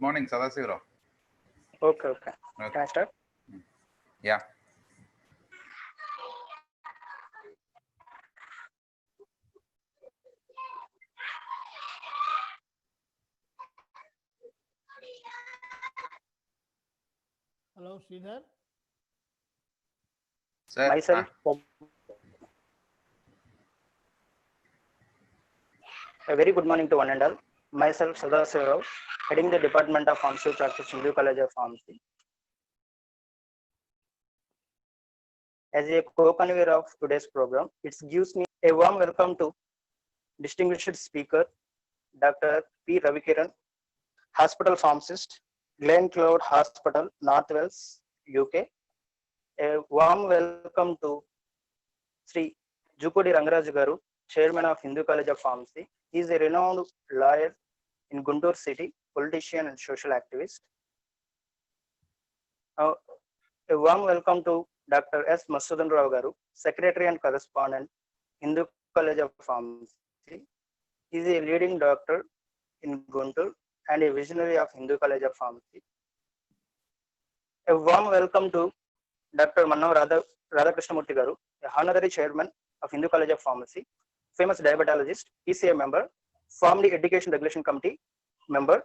morning, Sadasivara. Okay. Can I start? Yeah. Hello, Sridhar. Sir. Myself. A very good morning to one and all. Myself, Sadasivara, heading the Department of Pharmacy Practice, Hindu College of Pharmacy. As a co-convener of today's program, it gives me a warm welcome to distinguished speaker, Dr. P. Ravikiran, hospital pharmacist, Glen Cloud Hospital, North Wales, UK. A warm welcome to Sri Jupudi Rangaraju Garu, Chairman of Hindu College of Pharmacy. He is a renowned lawyer in Guntur city, politician and social activist. A warm welcome to Dr. S. Masudan Rao Garu, Secretary and Correspondent, Hindu College of Pharmacy. He is a leading doctor in Guntur and a visionary of Hindu College of Pharmacy. A warm welcome to Dr. Mannav Radhakrishnamurthy Garu, a honorary chairman of Hindu College of Pharmacy, famous diabetologist, PCA member, formed the Education Regulation Committee member.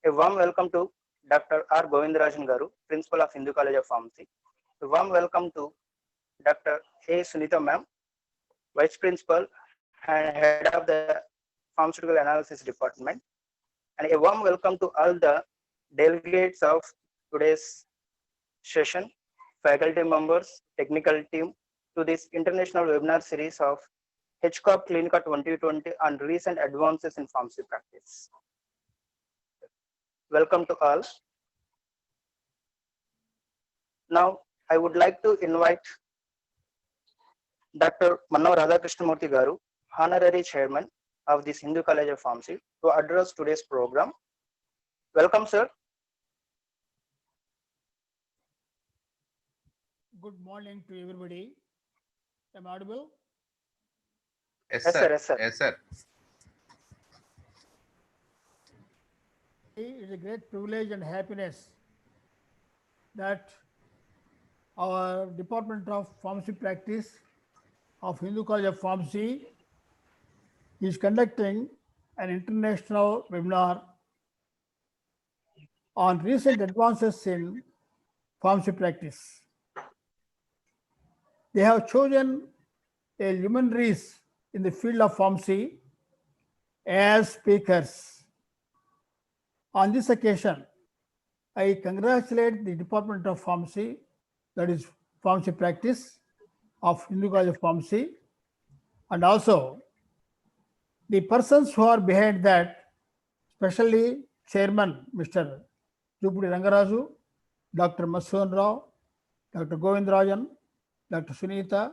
A warm welcome to Dr. R. Govindarajan Garu, principal of Hindu College of Pharmacy. A warm welcome to Dr. A. Sunita ma'am, vice principal and head of the Pharmaceutical Analysis Department. And a warm welcome to all the delegates of today's session, faculty members, technical team, to this international webinar series of Hcop Clinica 2020 on recent advances in pharmacy practice. Welcome to all. Now, I would like to invite Dr. Mannav Radhakrishnamurthy Garu, honorary chairman of this Hindu College of Pharmacy, to address today's program. Welcome, sir. Good morning to everybody. Am I audible? Yes, Yes, sir. sir. Yes, sir. Yes, sir. It is a great privilege and happiness that our Department of Pharmacy Practice of Hindu College of Pharmacy is conducting an international webinar on recent advances in pharmacy practice. They have chosen a luminaries in the field of pharmacy as speakers. On this occasion, I congratulate the Department of Pharmacy, that is Pharmacy Practice of Hindu College of Pharmacy, and also the persons who are behind that, especially Chairman Mr. Jupudi Rangaraju, Dr. Masudan Rao, Dr. Govindarajan, Dr. Sunita,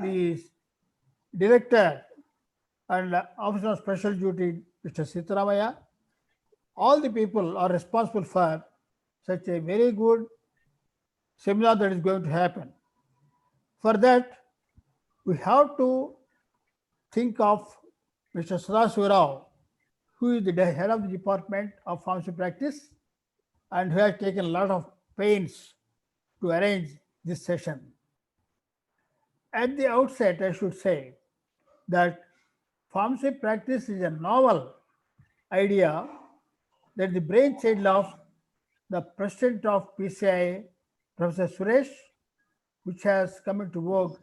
the Director and Officer of Special Duty, Mr. Sitaramaya. All the people are responsible for such a very good seminar that is going to happen. For that, we have to think of Mr. Sadasivara Rao, who is the head of the Department of Pharmacy Practice and who has taken a lot of pains to arrange this session. At the outset, I should say that pharmacy practice is a novel idea that the brainchild of the president of PCI, Professor Suresh, which has come into vogue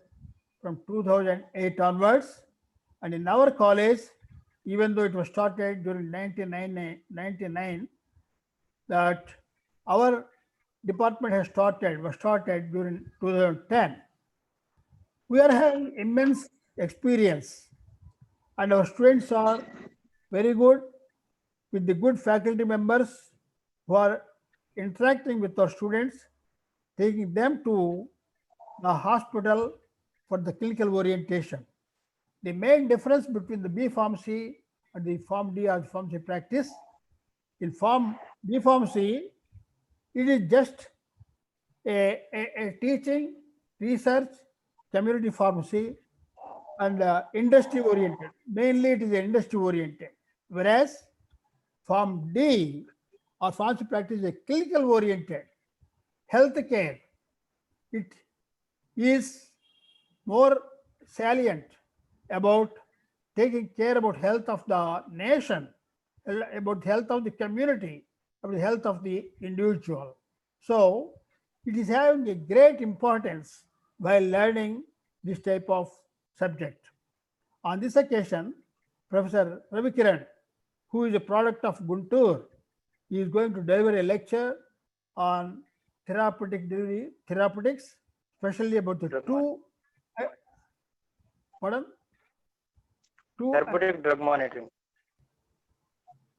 from 2008 onwards. And in our college, even though it was started during 1999, that our department was started during 2010. We are having immense experience and our students are very good with the good faculty members who are interacting with our students, taking them to the hospital for the clinical orientation. The main difference between the B pharmacy and the Pharm D or the pharmacy practice, in Pharm B pharmacy, it is just a teaching, research, community pharmacy, and industry oriented. Mainly it is industry oriented. Whereas Pharm D or pharmacy practice is a clinical oriented health care. It is more salient about taking care about health of the nation, about health of the community, about the health of the individual. So it is having a great importance while learning this type of subject. On this occasion, Professor Ravi Kiran, who is a product of Guntur, is going to deliver a lecture on therapeutics, especially about the Drug two, uh, pardon, two, Therapeutic drug monitoring.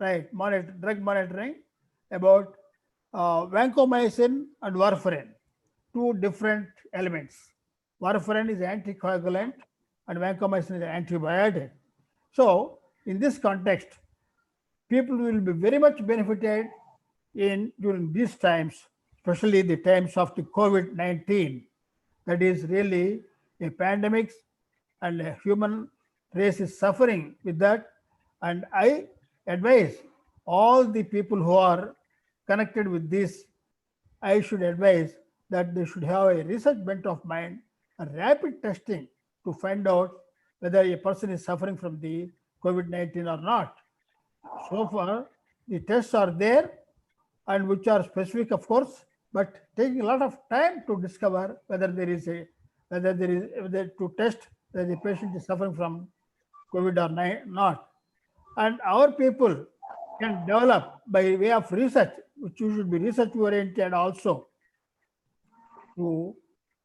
right, drug monitoring about vancomycin and warfarin, two different elements. Warfarin is anticoagulant and vancomycin is antibiotic. So, in this context, people will be very much benefited in during these times, especially the times of the COVID-19. That is really a pandemic, and a human race is suffering with that. And I advise all the people who are connected with this, I should advise that they should have a research bent of mind and rapid testing to find out whether a person is suffering from the COVID-19 or not. So far, the tests are there and which are specific, of course, but taking a lot of time to discover whether there is whether to test whether the patient is suffering from COVID or not. And our people can develop by way of research, which you should be research oriented also, to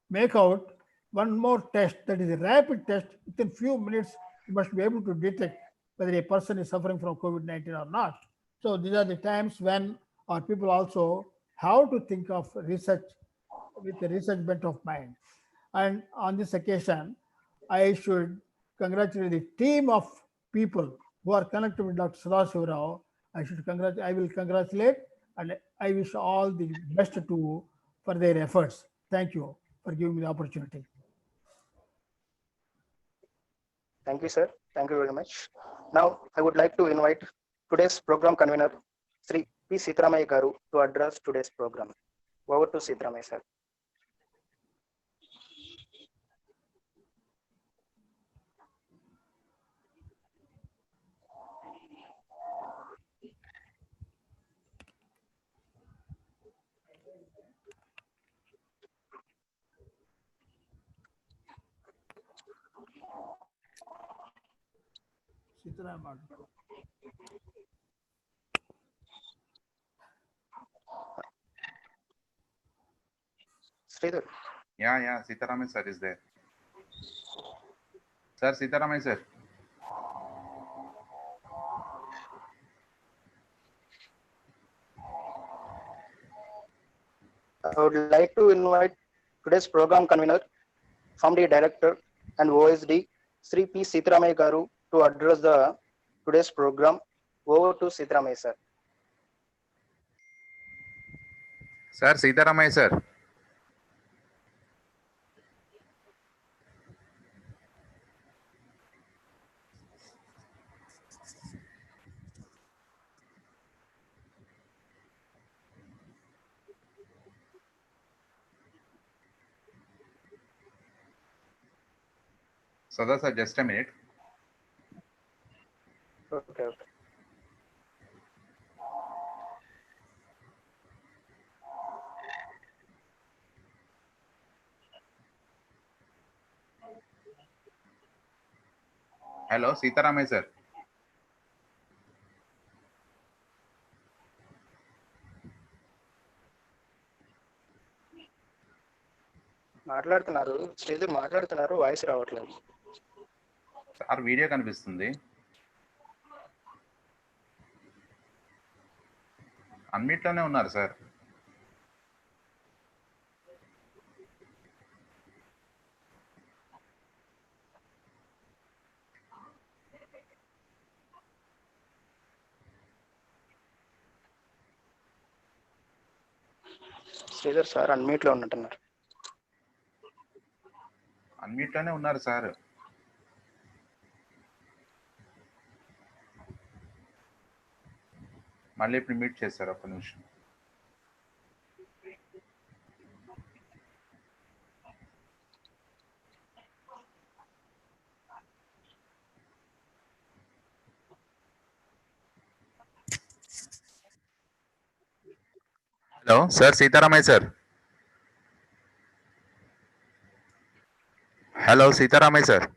make out one more test, that is a rapid test. Within few minutes, you must be able to detect whether a person is suffering from COVID-19 or not. So these are the times when our people also have to think of research with a research bent of mind. And on this occasion, I should congratulate the team of people who are connected with Dr. Sadasiva Rao. I will congratulate and I wish all the best to for their efforts. Thank you for giving me the opportunity. Thank you, sir. Thank you very much. Now, I would like to invite today's program convener, Sri P. Sitaramaya Garu, to address today's program. Over to Sitaramaya, sir. Sridhar. Yeah, Sitaramaya sir is there. Sir, Sitaramaya sir. I would like to invite today's program convener, Family Director and OSD, Sri P. Sitaramaya Garu, to address today's program. Over to Sitaramaya, sir. Sir, Sitaramaya sir. Sada sir, just a minute. Okay. Hello, Sitaramaya sir. మాట్లాడుతున్నారు శ్రీధర్ మాట్లాడుతున్నారు, voice రావట్లేదు. Sir video కనిపిస్తుంది. Unmute లోనే ఉన్నారు sir. Sridhar sir unmute లో ఉన్నట్టున్నారు. Unmute లోనే ఉన్నారు సార్. మళ్ళీ ఇప్పుడు మ్యూట్ చేశారు, ఒక్క నిమిషం. Hello sir, Sitaramayya sir. Hello Sitaramayya sir.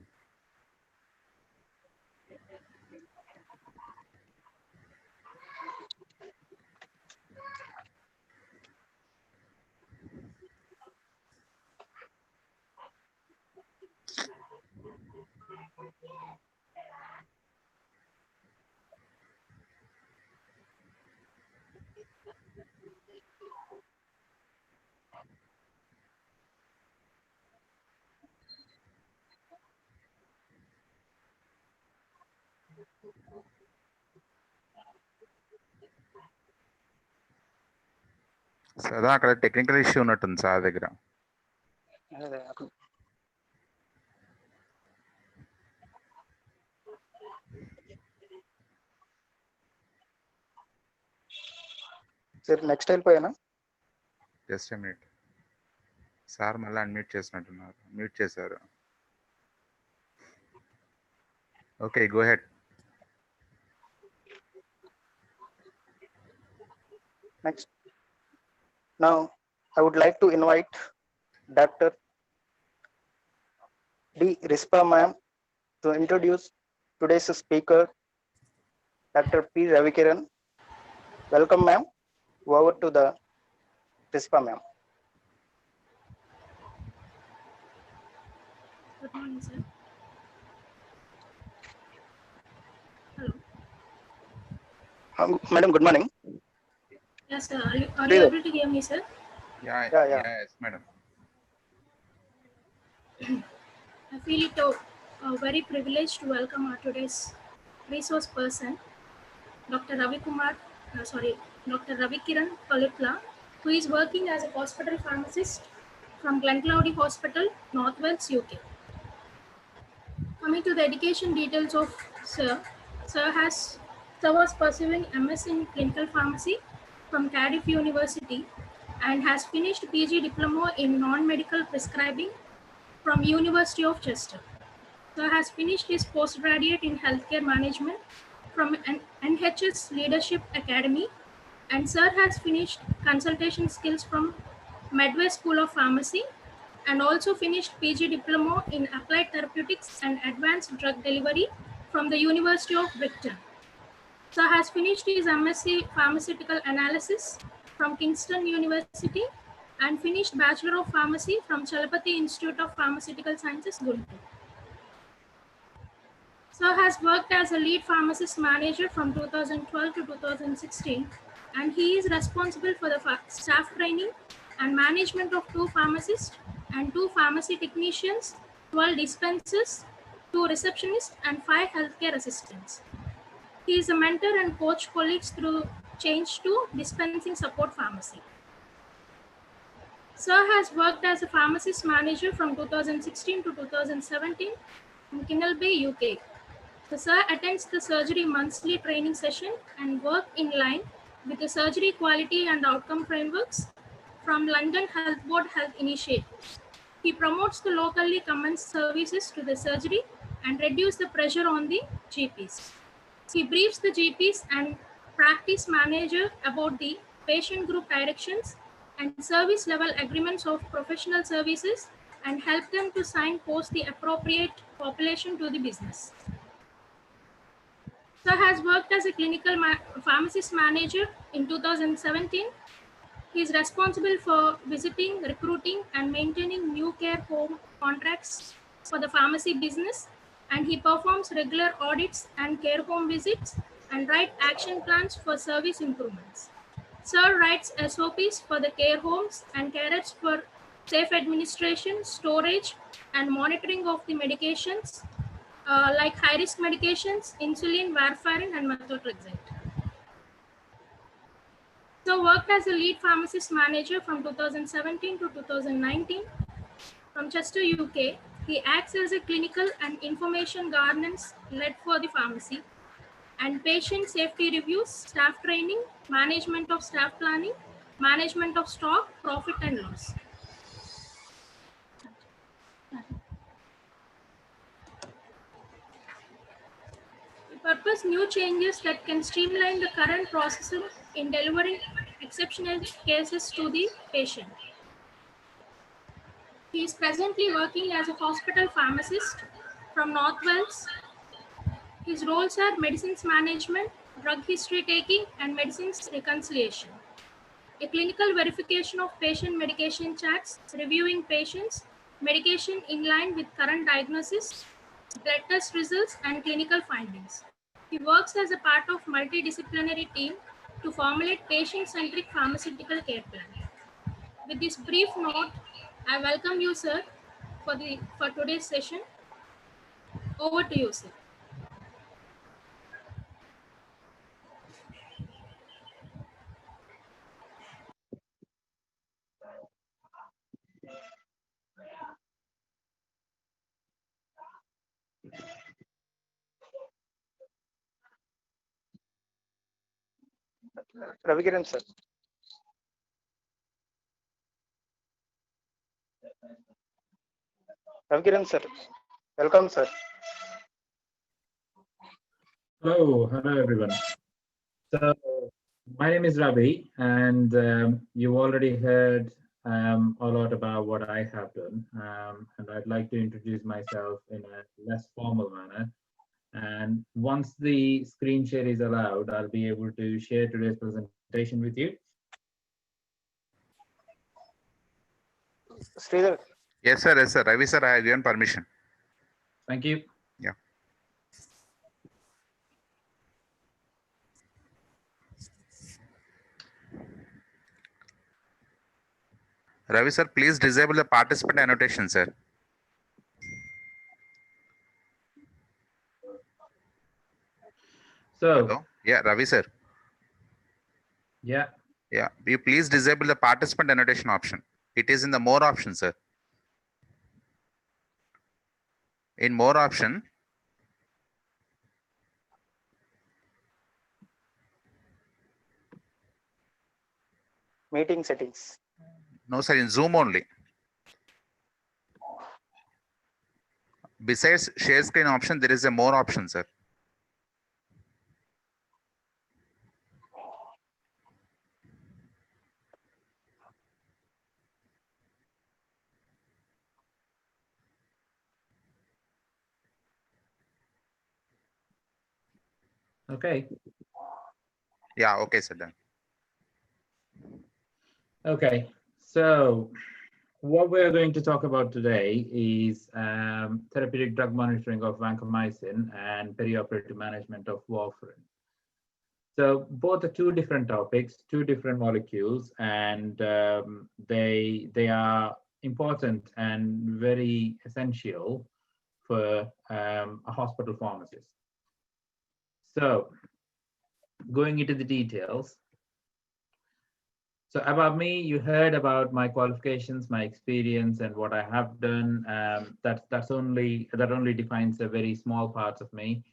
సదా అక్కడ టెక్నికల్ ఇష్యూ ఉన్నట్టుంది సార్ దగ్గర. సార్ నెక్స్ట్ వెళ్ళిపోయానా? జస్ట్ ఎ మినిట్ సార్, మళ్ళీ అన్మ్యూట్ చేసినట్టున్నారు, మ్యూట్ చేశారు. Okay, go ahead. Next. Now, I would like to invite Dr. D. Rispa ma'am to introduce today's speaker, Dr. P. Ravikiran. Welcome, ma'am. Over to the Rispa ma'am. Good morning, sir. Hello. Madam, good morning. Yes, sir. Are you able to hear me, sir? Yeah, yes, madam. I feel it very privileged to welcome our today's resource person, Dr. Dr. Ravikiran Kalutla, who is working as a hospital pharmacist from Glencloudy Hospital, Northwest, UK. Coming to the education details of Sir was pursuing MS in clinical pharmacy from Cardiff University and has finished PG diploma in non-medical prescribing from University of Chester. Sir has finished his postgraduate in healthcare management from NHS Leadership Academy, and Sir has finished consultation skills from Medway School of Pharmacy and also finished PG diploma in applied therapeutics and advanced drug delivery from the University of Brighton. Sir has finished his MSc pharmaceutical analysis from Kingston University and finished Bachelor of Pharmacy from Chalapati Institute of Pharmaceutical Sciences, Guntur. Sir has worked as a lead pharmacist manager from 2012 to 2016, and he is responsible for the staff training and management of 2 pharmacists and 2 pharmacy technicians, 12 dispensers, 2 receptionists, and 5 healthcare assistants. He is a mentor and coach colleagues through change to dispensing support pharmacy. Sir has worked as a pharmacist manager from 2016 to 2017 in Kinnell Bay, UK. The Sir attends the surgery monthly training session and work in line with the surgery quality and outcome frameworks from London Health Board Health Initiatives. He promotes the locally commenced services to the surgery and reduce the pressure on the GPs. He briefs the GPs and practice manager about the patient group directions and service level agreements of professional services and help them to sign post the appropriate population to the business. Sir has worked as a clinical pharmacist manager in 2017. He is responsible for visiting, recruiting, and maintaining new care home contracts for the pharmacy business, and he performs regular audits and care home visits and writes action plans for service improvements. Sir writes SOPs for the care homes and carers for safe administration, storage, and monitoring of the medications like high-risk medications, insulin, warfarin, and methotrexate. So worked as a lead pharmacist manager from 2017 to 2019 from Chester, UK. He acts as a clinical and information governance lead for the pharmacy and patient safety reviews, staff training, management of staff planning, management of stock, profit and loss. We purpose new changes that can streamline the current processes in delivering exceptional cases to the patient. He is presently working as a hospital pharmacist from North Wales. His roles are medicines management, drug history taking, and medicines reconciliation. A clinical verification of patient medication charts, reviewing patients' medication in line with current diagnosis, blood test results, and clinical findings. He works as a part of multidisciplinary team to formulate patient-centric pharmaceutical care plan. With this brief note, I welcome you, sir, for today's session. Over to you, sir. Ravikiran sir. Ravikiran sir. Welcome, sir. Hello everyone. So my name is Ravi, and you already heard a lot about what I have done, and I'd like to introduce myself in a less formal manner. And once the screen share is allowed, I'll be able to share today's presentation with you. Sridhar. Yes, sir. Yes, sir. Ravi, sir, I have given permission. Thank you. Yeah. Ravi, sir, please disable the participant annotation, sir. So, hello. Yeah, Ravi, sir. Yeah. Yeah, you please disable the participant annotation option. It is in the more option, sir. In more option, Meeting settings. no, sir, in Zoom only. Besides share screen option, there is a more option, sir. Okay. Yeah, okay, sir, then. Okay, so what we're going to talk about today is therapeutic drug monitoring of vancomycin and perioperative management of warfarin. So both are two different topics, two different molecules, and they are important and very essential for a hospital pharmacist. So going into the details. So about me, you heard about my qualifications, my experience, and what I have done. That only defines a very small part of me.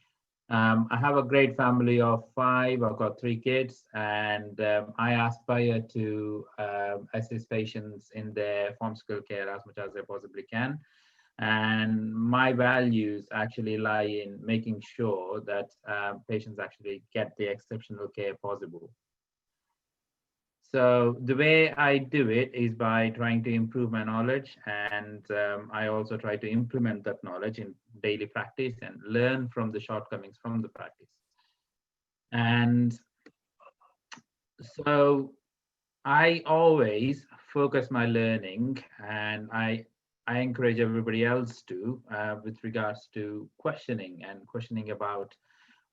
I have a great family of 5. I've got 3 kids, and I aspire to assist patients in their pharmaceutical care as much as I possibly can. And my values actually lie in making sure that patients actually get the exceptional care possible. So the way I do it is by trying to improve my knowledge, and I also try to implement that knowledge in daily practice and learn from the shortcomings from the practice. And so I always focus my learning, and I encourage everybody else to with regards to questioning about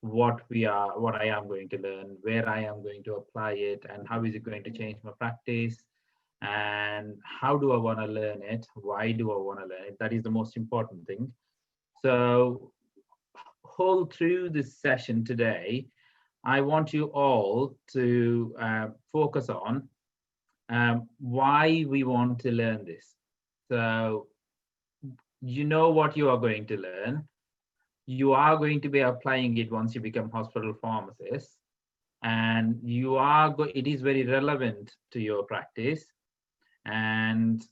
what I am going to learn, where I am going to apply it, and how is it going to change my practice, and how do I want to learn it, why do I want to learn it. That is the most important thing. So whole through this session today, I want you all to focus on why we want to learn this. So you know what you are going to learn, you are going to be applying it once you become hospital pharmacist, and it is very relevant to your practice, and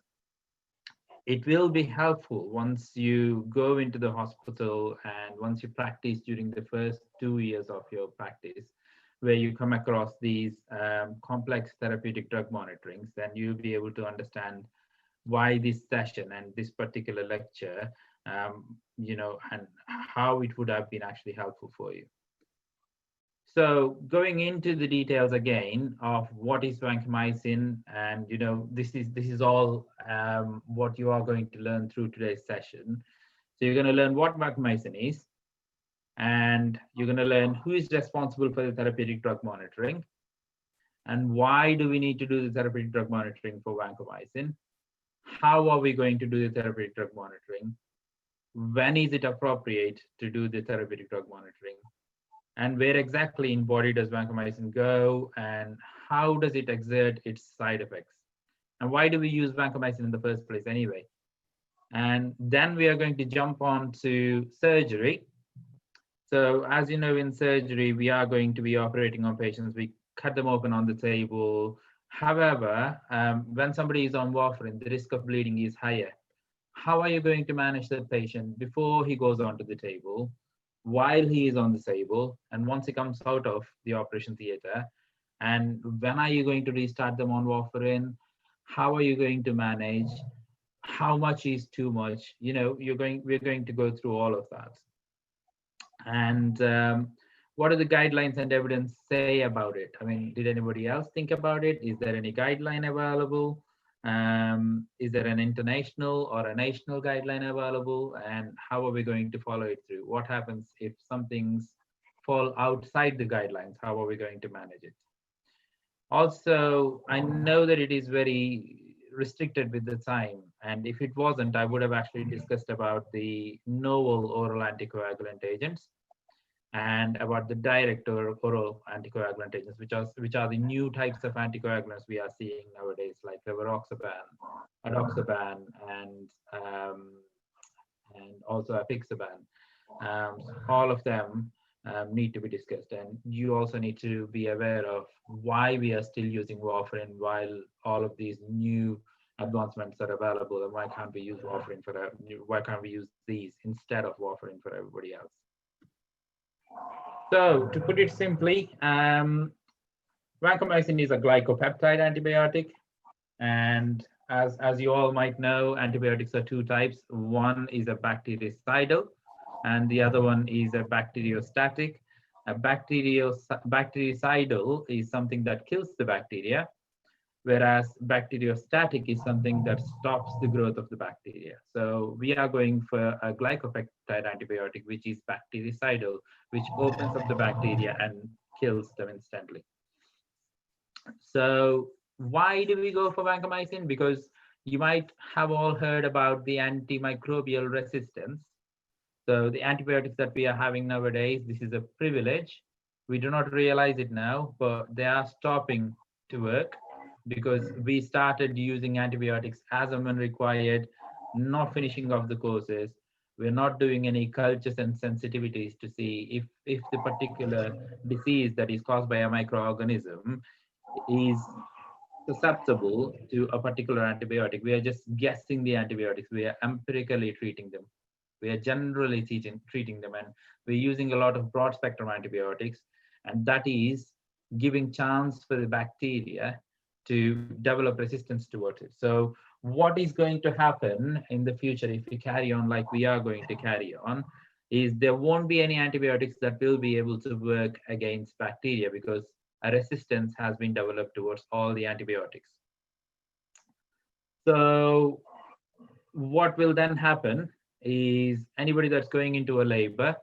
it will be helpful once you go into the hospital and once you practice during the first 2 years of your practice, where you come across these complex therapeutic drug monitorings. Then you'll be able to understand why this session and this particular lecture, and how it would have been actually helpful for you. So going into the details again of what is vancomycin, and this is all what you are going to learn through today's session. So you're going to learn what vancomycin is, and you're going to learn who is responsible for the therapeutic drug monitoring, and why do we need to do the therapeutic drug monitoring for vancomycin. How are we going to do the therapeutic drug monitoring? When is it appropriate to do the therapeutic drug monitoring? And where exactly in body does vancomycin go, and how does it exert its side effects? And why do we use vancomycin in the first place anyway? And then we are going to jump on to surgery. So as you know, in surgery, we are going to be operating on patients. We cut them open on the table. However, when somebody is on warfarin, the risk of bleeding is higher. How are you going to manage that patient before he goes onto the table, while he is on the table, and once he comes out of the operation theater? And when are you going to restart them on warfarin? How are you going to manage? How much is too much? We're going to go through all of that. And what do the guidelines and evidence say about it? I mean, did anybody else think about it? Is there any guideline available? Is there an international or a national guideline available? And how are we going to follow it through? What happens if some things fall outside the guidelines? How are we going to manage it? Also, I know that it is very restricted with the time, and if it wasn't, I would have actually discussed about the novel oral anticoagulant agents and about the direct or oral anticoagulant agents, which are the new types of anticoagulants we are seeing nowadays, like rivaroxaban, adoxaban, and also apixaban. All of them need to be discussed, and you also need to be aware of why we are still using warfarin while all of these new advancements are available, and why can't we use these instead of warfarin for everybody else. So to put it simply, vancomycin is a glycopeptide antibiotic, and as you all might know, antibiotics are two types. One is a bactericidal, and the other one is a bacteriostatic. A bactericidal is something that kills the bacteria, whereas bacteriostatic is something that stops the growth of the bacteria. So we are going for a glycopeptide antibiotic, which is bactericidal, which opens up the bacteria and kills them instantly. So why do we go for vancomycin? Because you might have all heard about the antimicrobial resistance. So the antibiotics that we are having nowadays, this is a privilege. We do not realize it now, but they are stopping to work because we started using antibiotics as and when required, not finishing off the courses. We're not doing any cultures and sensitivities to see if the particular disease that is caused by a microorganism is susceptible to a particular antibiotic. We are just guessing the antibiotics. We are empirically treating them. We are generally treating them, and we're using a lot of broad spectrum antibiotics, and that is giving chance for the bacteria to develop resistance towards it. So what is going to happen in the future if we carry on like we are going to carry on is there won't be any antibiotics that will be able to work against bacteria because a resistance has been developed towards all the antibiotics. So what will then happen is anybody that's going into a labor,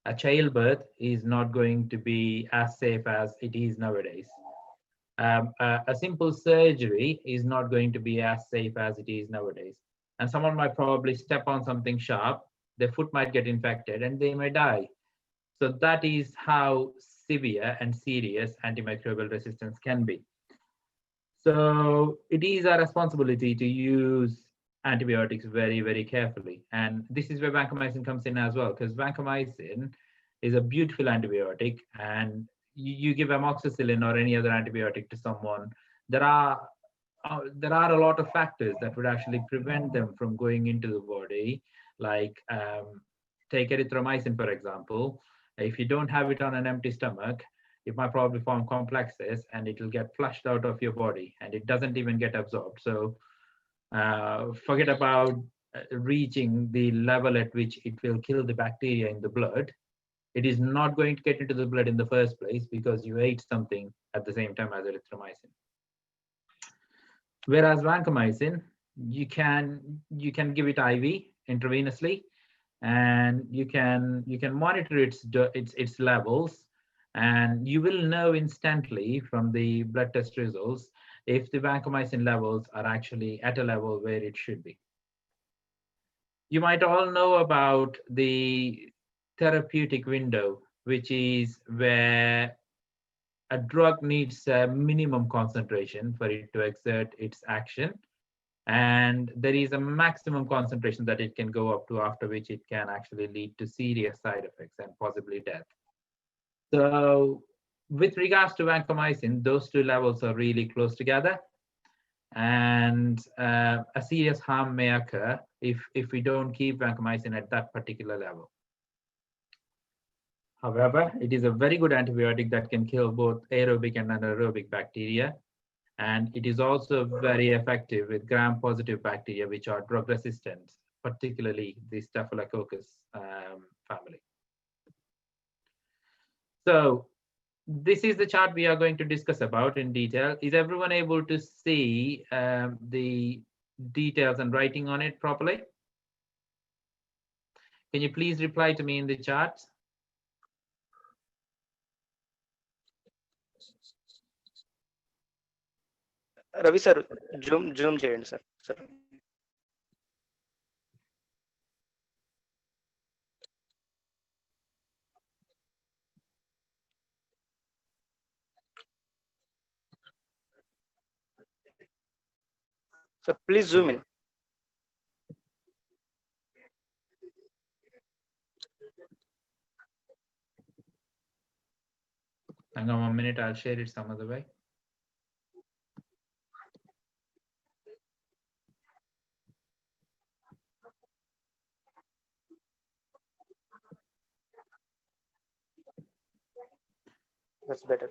a childbirth is not going to be as safe as it is nowadays. A simple surgery is not going to be as safe as it is nowadays. And someone might probably step on something sharp, their foot might get infected and they may die. So that is how severe and serious antimicrobial resistance can be. So it is our responsibility to use antibiotics very, very carefully. And this is where vancomycin comes in as well, because vancomycin is a beautiful antibiotic, and you give amoxicillin or any other antibiotic to someone, there are a lot of factors that would actually prevent them from going into the body, like take erythromycin, for example. If you don't have it on an empty stomach, it might probably form complexes and it will get flushed out of your body and it doesn't even get absorbed. So forget about reaching the level at which it will kill the bacteria in the blood. It is not going to get into the blood in the first place because you ate something at the same time as erythromycin. Whereas vancomycin, you can give it IV intravenously, and you can monitor its levels, and you will know instantly from the blood test results if the vancomycin levels are actually at a level where it should be. You might all know about the therapeutic window, which is where a drug needs a minimum concentration for it to exert its action, and there is a maximum concentration that it can go up to, after which it can actually lead to serious side effects and possibly death. So with regards to vancomycin, those two levels are really close together, and a serious harm may occur if we don't keep vancomycin at that particular level. However, it is a very good antibiotic that can kill both aerobic and anaerobic bacteria. And it is also very effective with gram-positive bacteria, which are drug resistant, particularly the Staphylococcus family. So this is the chart we are going to discuss about in detail. Is everyone able to see the details and writing on it properly? Can you please reply to me in the chat? Ravi sir, zoom చేయండి sir. So please zoom in. Hang on 1 minute, I'll share it some other way. That's better.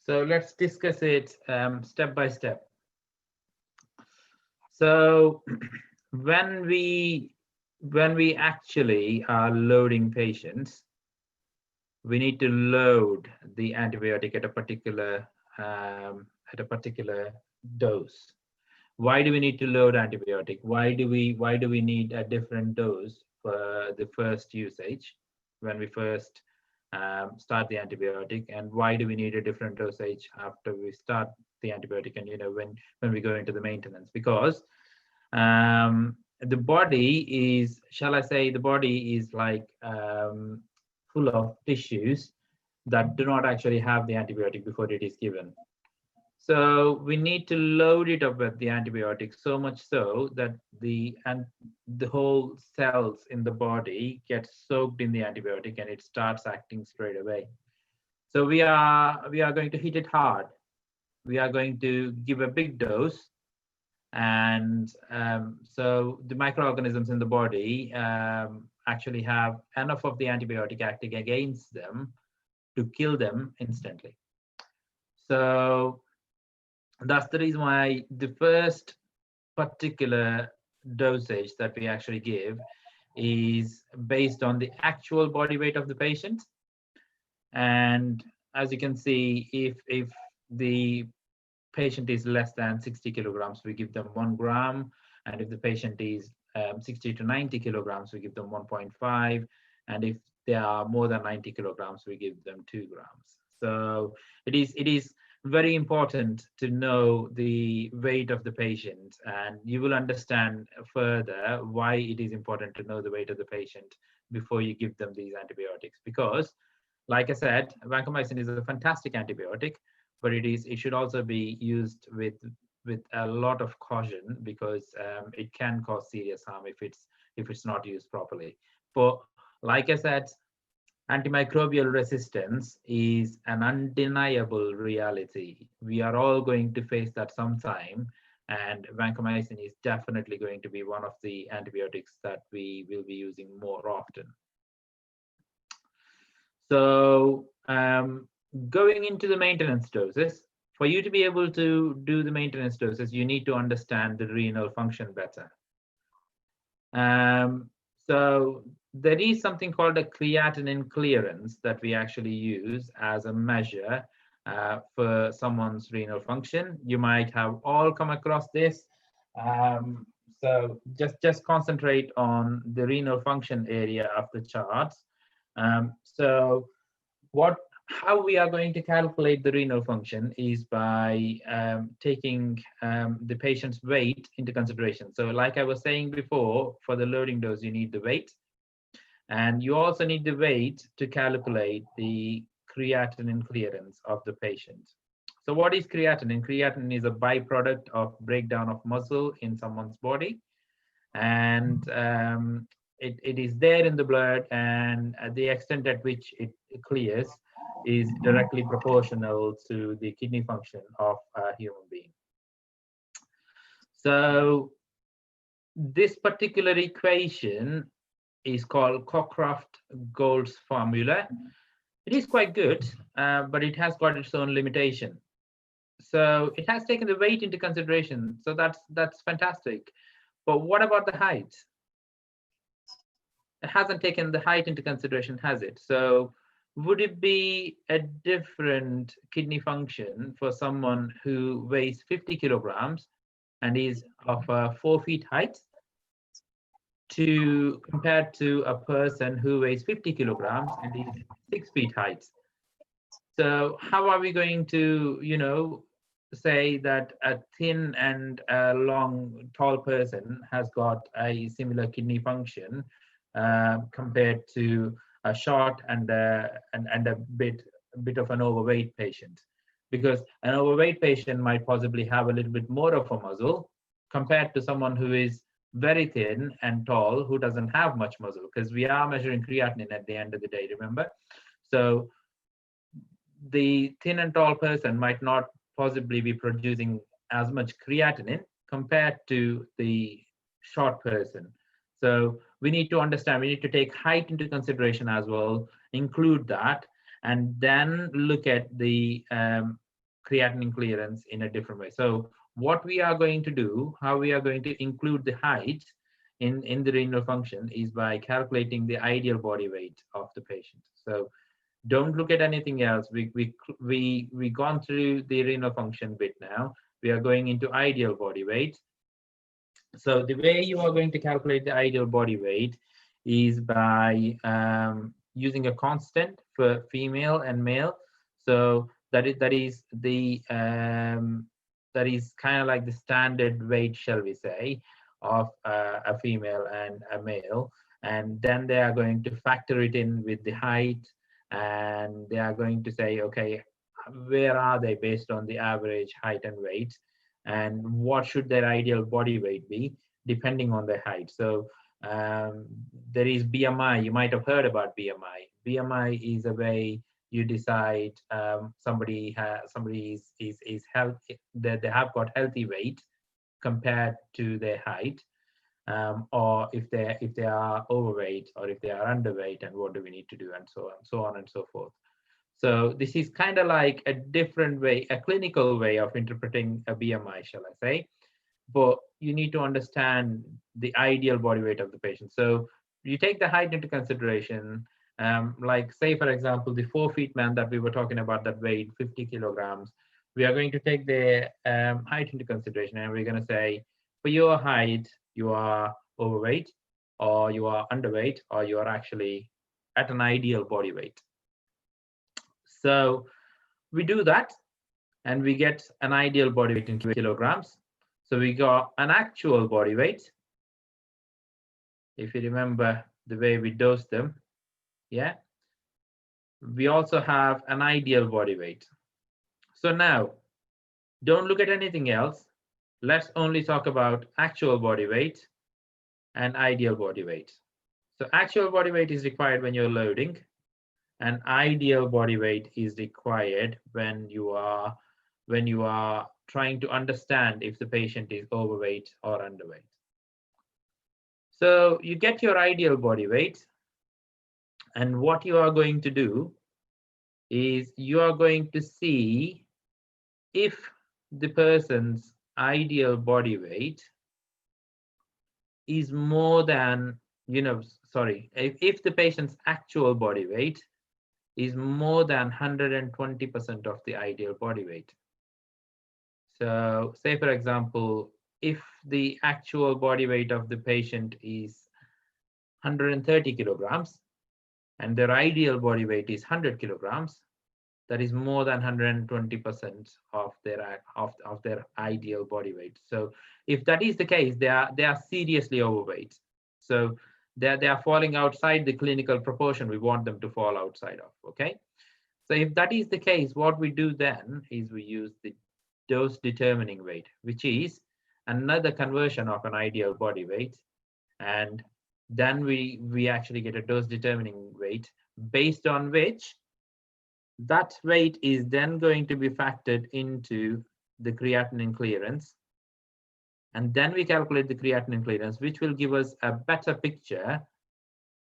So let's discuss it step by step. So when we actually are loading patients, we need to load the antibiotic at a particular dose. Why do we need to load antibiotic? Why do we need a different dose for the first usage when we first start the antibiotic, and why do we need a different dosage after we start the antibiotic, and when we go into the maintenance? Because the body is, shall I say, the body is like full of tissues that do not actually have the antibiotic before it is given. So we need to load it up with the antibiotic, so much so that the whole cells in the body get soaked in the antibiotic and it starts acting straight away. So we are going to hit it hard. We are going to give a big dose, and so the microorganisms in the body actually have enough of the antibiotic acting against them to kill them instantly. So that's the reason why the first particular dosage that we actually give is based on the actual body weight of the patient. And as you can see, if the patient is less than 60 kilograms, we give them 1 gram. And if the patient is 60 to 90 kilograms, we give them 1.5. And if they are more than 90 kilograms, we give them 2 grams. So it is very important to know the weight of the patient, and you will understand further why it is important to know the weight of the patient before you give them these antibiotics. Because, like I said, vancomycin is a fantastic antibiotic, but it should also be used with with a lot of caution, because it can cause serious harm if it's not used properly. But like I said, antimicrobial resistance is an undeniable reality. We are all going to face that sometime, and vancomycin is definitely going to be one of the antibiotics that we will be using more often. So going into the maintenance doses, for you to be able to do the maintenance doses, you need to understand the renal function better. So there is something called a creatinine clearance that we actually use as a measure for someone's renal function. You might have all come across this. So just concentrate on the renal function area of the charts. So how we are going to calculate the renal function is by taking the patient's weight into consideration. So like I was saying before, for the loading dose, you need the weight. And you also need the weight to calculate the creatinine clearance of the patient. So what is creatinine? Creatinine is a byproduct of breakdown of muscle in someone's body. And it is there in the blood, and the extent at which it clears is directly proportional to the kidney function of a human being. So this particular equation is called Cockcroft-Gould's formula. It is quite good, but it has got its own limitation. So it has taken the weight into consideration. So that's fantastic. But what about the height? It hasn't taken the height into consideration, has it? So would it be a different kidney function for someone who weighs 50 kilograms and is of 4 feet height compared to a person who weighs 50 kilograms and is 6 feet height? So how are we going to, say that a thin and a long, tall person has got a similar kidney function compared to a short and a bit of an overweight patient? Because an overweight patient might possibly have a little bit more of a muscle compared to someone who is very thin and tall, who doesn't have much muscle, because we are measuring creatinine at the end of the day, remember? So the thin and tall person might not possibly be producing as much creatinine compared to the short person. So we need to understand, we need to take height into consideration as well, include that, and then look at the creatinine clearance in a different way. So what we are going to do, how we are going to include the height in the renal function, is by calculating the ideal body weight of the patient. So don't look at anything else. We gone through the renal function bit now. We are going into ideal body weight. So the way you are going to calculate the ideal body weight is by using a constant for female and male. So that is kind of like the standard weight, shall we say, of a female and a male. And then they are going to factor it in with the height, and they are going to say, okay, where are they based on the average height and weight, and what should their ideal body weight be depending on their height. So there is BMI. You might have heard about BMI. BMI is a way you decide somebody is healthy, that they have got healthy weight compared to their height, or if they are overweight, or if they are underweight, and what do we need to do, and so on and so forth. So this is kind of like a different way, a clinical way of interpreting a BMI, shall I say. But you need to understand the ideal body weight of the patient. So you take the height into consideration. Like say, for example, the 4 feet man that we were talking about that weighed 50 kilograms. We are going to take the height into consideration, and we're going to say, for your height, you are overweight, or you are underweight, or you are actually at an ideal body weight. So we do that, and we get an ideal body weight in kilograms. So we got an actual body weight, if you remember the way we dosed them. Yeah. We also have an ideal body weight. So now, don't look at anything else. let's only talk about actual body weight and ideal body weight. So actual body weight is required when you're loading, and ideal body weight is required when you are trying to understand if the patient is overweight or underweight. So you get your ideal body weight, and what you are going to do is you are going to see if the person's ideal body weight is more than, if the patient's actual body weight is more than 120% of the ideal body weight. So say, for example, if the actual body weight of the patient is 130 kilograms and their ideal body weight is 100 kilograms, that is more than 120% of their ideal body weight. So if that is the case, they are seriously overweight. So they are falling outside the clinical proportion we want them to fall outside of. Okay. So if that is the case, what we do then is we use the dose determining weight, which is another conversion of an ideal body weight, and then we actually get a dose determining weight based on which that weight is then going to be factored into the creatinine clearance, and then we calculate the creatinine clearance, which will give us a better picture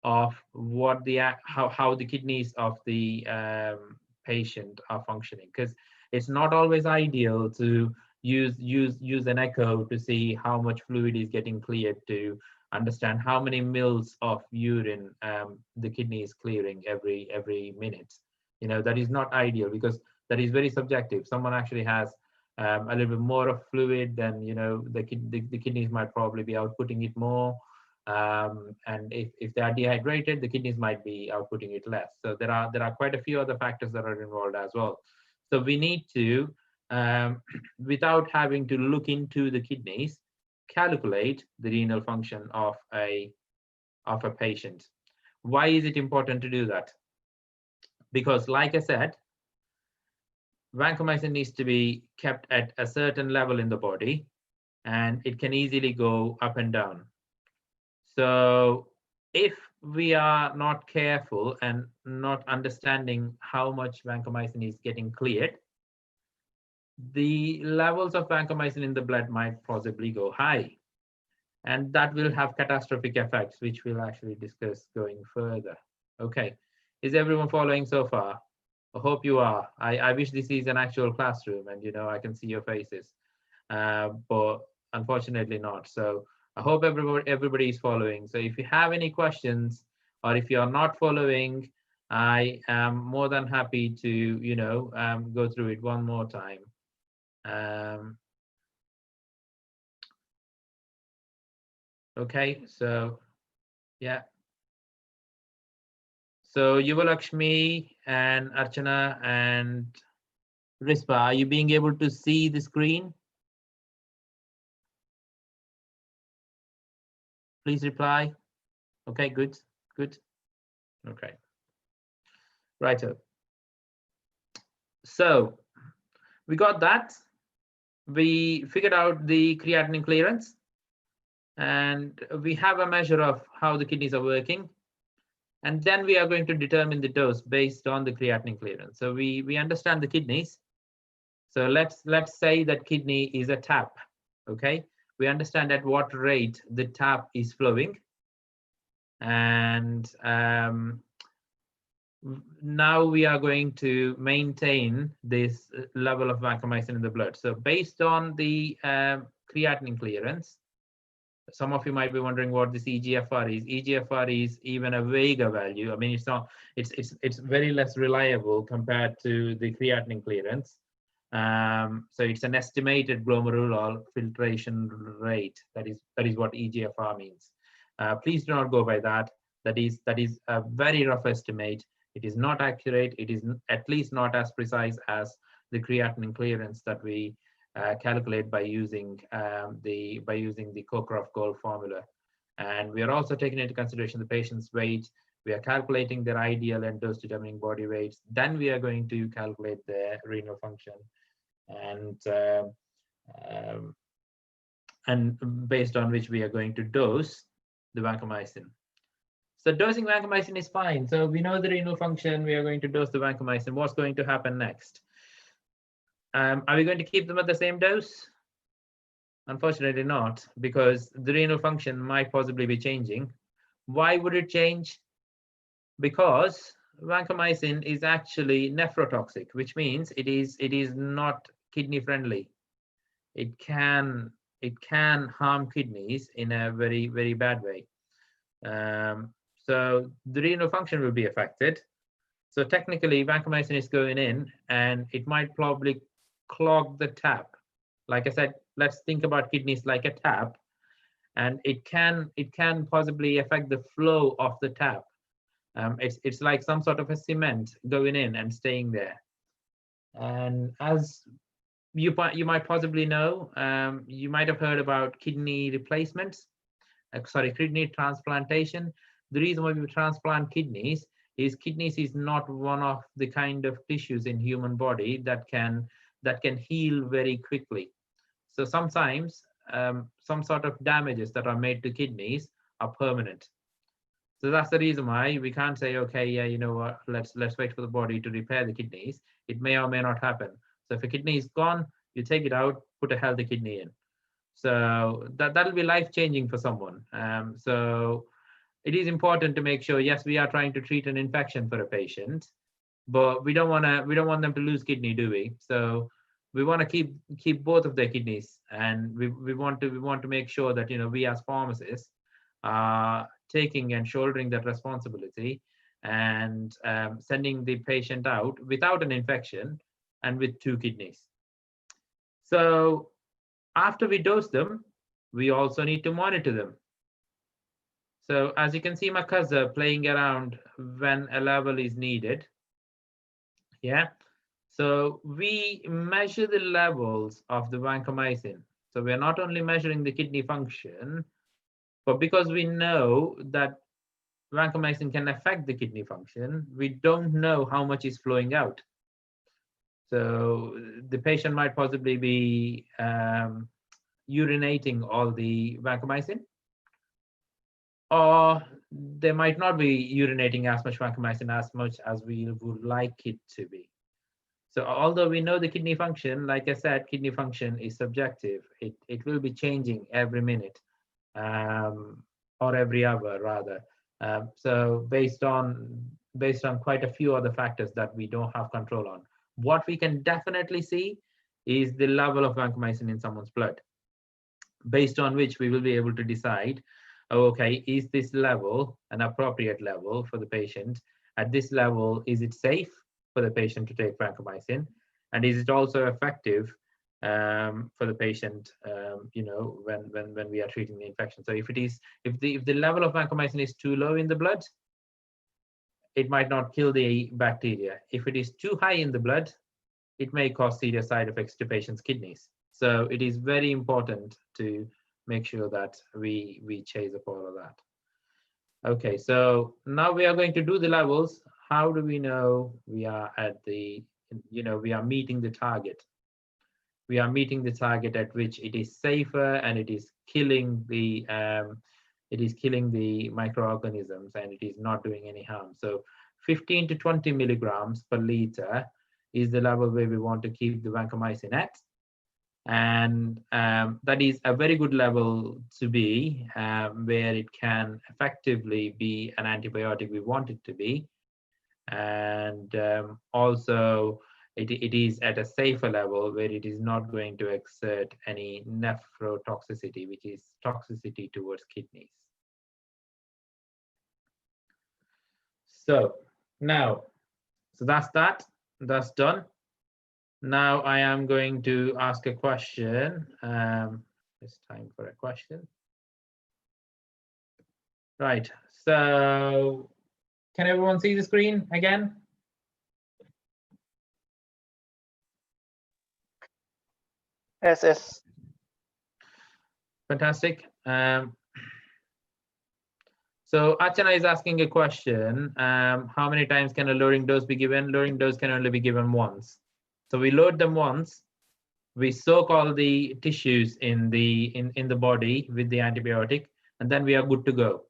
of what how the kidneys of the patient are functioning, because it's not always ideal to use an echo to see how much fluid is getting cleared, to understand how many mils of urine the kidney is clearing every minute. That is not ideal, because that is very subjective. Someone actually has a little bit more of fluid, then the kidneys might probably be outputting it more. And if they are dehydrated, the kidneys might be outputting it less. So there are quite a few other factors that are involved as well. So we need to, without having to look into the kidneys, calculate the renal function of a patient. Why is it important to do that? Because, like I said, vancomycin needs to be kept at a certain level in the body, and it can easily go up and down. So if we are not careful and not understanding how much vancomycin is getting cleared, the levels of vancomycin in the blood might possibly go high, and that will have catastrophic effects, which we'll actually discuss going further. Okay, is everyone following so far? I hope you are. I wish this is an actual classroom and I can see your faces, but unfortunately not. So I hope everybody is following. So if you have any questions, or if you are not following, I am more than happy to go through it one more time. Okay, so yeah. So Yuvalakshmi and Archana and Rispa, are you being able to see the screen? Please reply. Okay, good. Okay, right. So we got that. We figured out the creatinine clearance, and we have a measure of how the kidneys are working. And then we are going to determine the dose based on the creatinine clearance. So we understand the kidneys. So let's say that kidney is a tap. Okay, we understand at what rate the tap is flowing, and now we are going to maintain this level of vancomycin in the blood. So based on the creatinine clearance, some of you might be wondering what this EGFR is. EGFR is even a vaguer value. I mean, it's not. It's very less reliable compared to the creatinine clearance. So it's an estimated glomerular filtration rate. That is what EGFR means. Please do not go by that. That is a very rough estimate. It is not accurate. It is at least not as precise as the creatinine clearance that we calculate by using the Cockcroft-Gault formula. And we are also taking into consideration the patient's weight. We are calculating their ideal and dose determining body weights. Then we are going to calculate their renal function. And and based on which we are going to dose the vancomycin. So dosing vancomycin is fine. So we know the renal function, we are going to dose the vancomycin. What's going to happen next? Are we going to keep them at the same dose? Unfortunately not, because the renal function might possibly be changing. Why would it change? Because vancomycin is actually nephrotoxic, which means it is not kidney friendly. It can harm kidneys in a very, very bad way. So the renal function will be affected. So technically vancomycin is going in and it might probably clog the tap. Like I said, let's think about kidneys like a tap, and it can possibly affect the flow of the tap. It's like some sort of a cement going in and staying there. And as you might possibly know, you might have heard about kidney replacements, kidney transplantation. The reason why we transplant kidneys is not one of the kind of tissues in human body that can heal very quickly. So sometimes some sort of damages that are made to kidneys are permanent. So that's the reason why we can't say, okay, yeah, you know what, let's wait for the body to repair the kidneys. It may or may not happen. So if a kidney is gone, you take it out, put a healthy kidney in. So that'll be life-changing for someone. So it is important to make sure, yes, we are trying to treat an infection for a patient, but we don't want them to lose kidney, do we? So we want to keep both of their kidneys, and we want to make sure that, you know, we as pharmacists are taking and shouldering that responsibility and sending the patient out without an infection and with 2 kidneys. So after we dose them, we also need to monitor them. So as you can see my cursor playing around when a level is needed. Yeah. So we measure the levels of the vancomycin. So we're not only measuring the kidney function, but because we know that vancomycin can affect the kidney function, we don't know how much is flowing out. So the patient might possibly be urinating all the vancomycin, or they might not be urinating as much vancomycin as we would like it to be. So although we know the kidney function, like I said, kidney function is subjective. It will be changing every minute, or every hour rather. So based on quite a few other factors that we don't have control on. What we can definitely see is the level of vancomycin in someone's blood, based on which we will be able to decide, oh, okay, is this level an appropriate level for the patient? At this level, is it safe for the patient to take vancomycin? And is it also effective for the patient, you know, when we are treating the infection? So if the level of vancomycin is too low in the blood, it might not kill the bacteria. If it is too high in the blood, it may cause serious side effects to patients' kidneys. So it is very important to make sure that we chase up all of that. Okay, so now we are going to do the levels. How do we know we are at the, you know, we are meeting the target? We are meeting the target at which it is safer and it is killing the microorganisms and it is not doing any harm. So 15 to 20 milligrams per liter is the level where we want to keep the vancomycin at. And that is a very good level to be, where it can effectively be an antibiotic we want it to be. And also it is at a safer level where it is not going to exert any nephrotoxicity, which is toxicity towards kidneys. So now, that's done. Now I am going to ask a question. It's time for a question. Right, so can everyone see the screen again? Yes. Fantastic. So Archana is asking a question. How many times can a loading dose be given? Loading dose can only be given once. So we load them once, we soak all the tissues in the body with the antibiotic, and then we are good to go.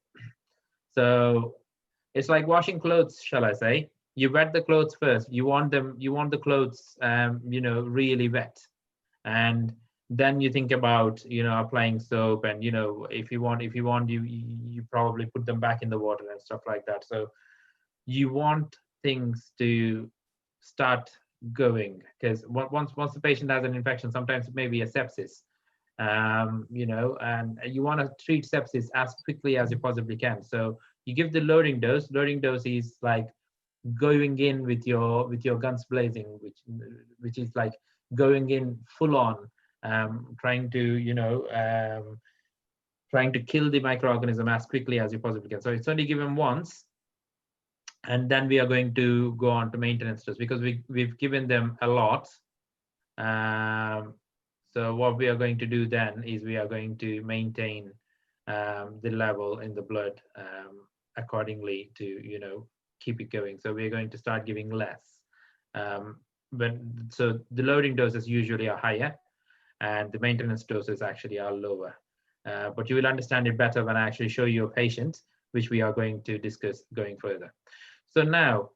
So it's like washing clothes, shall I say. You wet the clothes first. You want the clothes, really wet, and then you think about, applying soap, and if you want, you probably put them back in the water and stuff like that. So you want things to start going, because once the patient has an infection, sometimes it may be a sepsis, and you want to treat sepsis as quickly as you possibly can. So you give the loading dose. Loading dose is like going in with your guns blazing, which is like going in full on, trying to kill the microorganism as quickly as you possibly can. So it's only given once, and then we are going to go on to maintenance dose, because we've given them a lot. So what we are going to do then is we are going to maintain the level in the blood accordingly to keep it going. So we're going to start giving less. So the loading doses usually are higher, and the maintenance doses actually are lower. But you will understand it better when I actually show you a patient, which we are going to discuss going further. So now,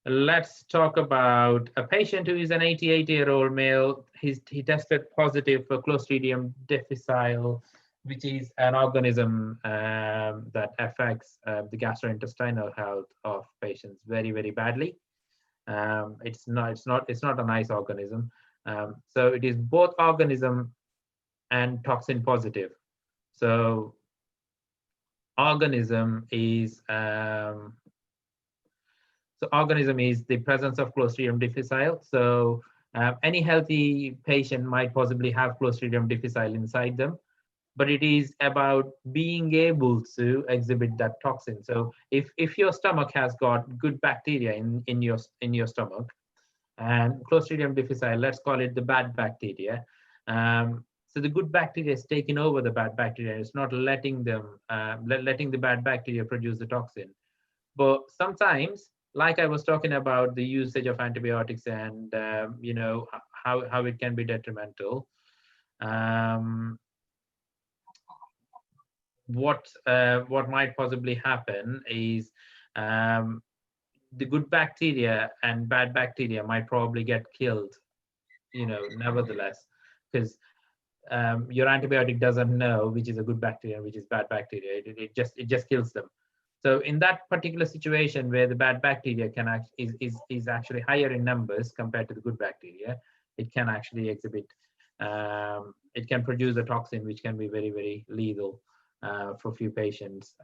let's talk about a patient who is an 88-year-old male. He tested positive for Clostridium difficile, which is an organism that affects the gastrointestinal health of patients very, very badly. It's not a nice organism. So it is both organism and toxin positive. So organism is the presence of Clostridium difficile. So any healthy patient might possibly have Clostridium difficile inside them, but it is about being able to exhibit that toxin. So if your stomach has got good bacteria in your stomach, and Clostridium difficile, let's call it the bad bacteria. So the good bacteria is taking over the bad bacteria. It's not letting them letting the bad bacteria produce the toxin. But sometimes, like I was talking about the usage of antibiotics and how it can be detrimental. What might possibly happen is the good bacteria and bad bacteria might probably get killed, nevertheless, because your antibiotic doesn't know which is a good bacteria and which is bad bacteria. It just kills them. So in that particular situation where the bad bacteria is actually higher in numbers compared to the good bacteria, it can actually exhibit, it can produce a toxin which can be very, very lethal for few patients.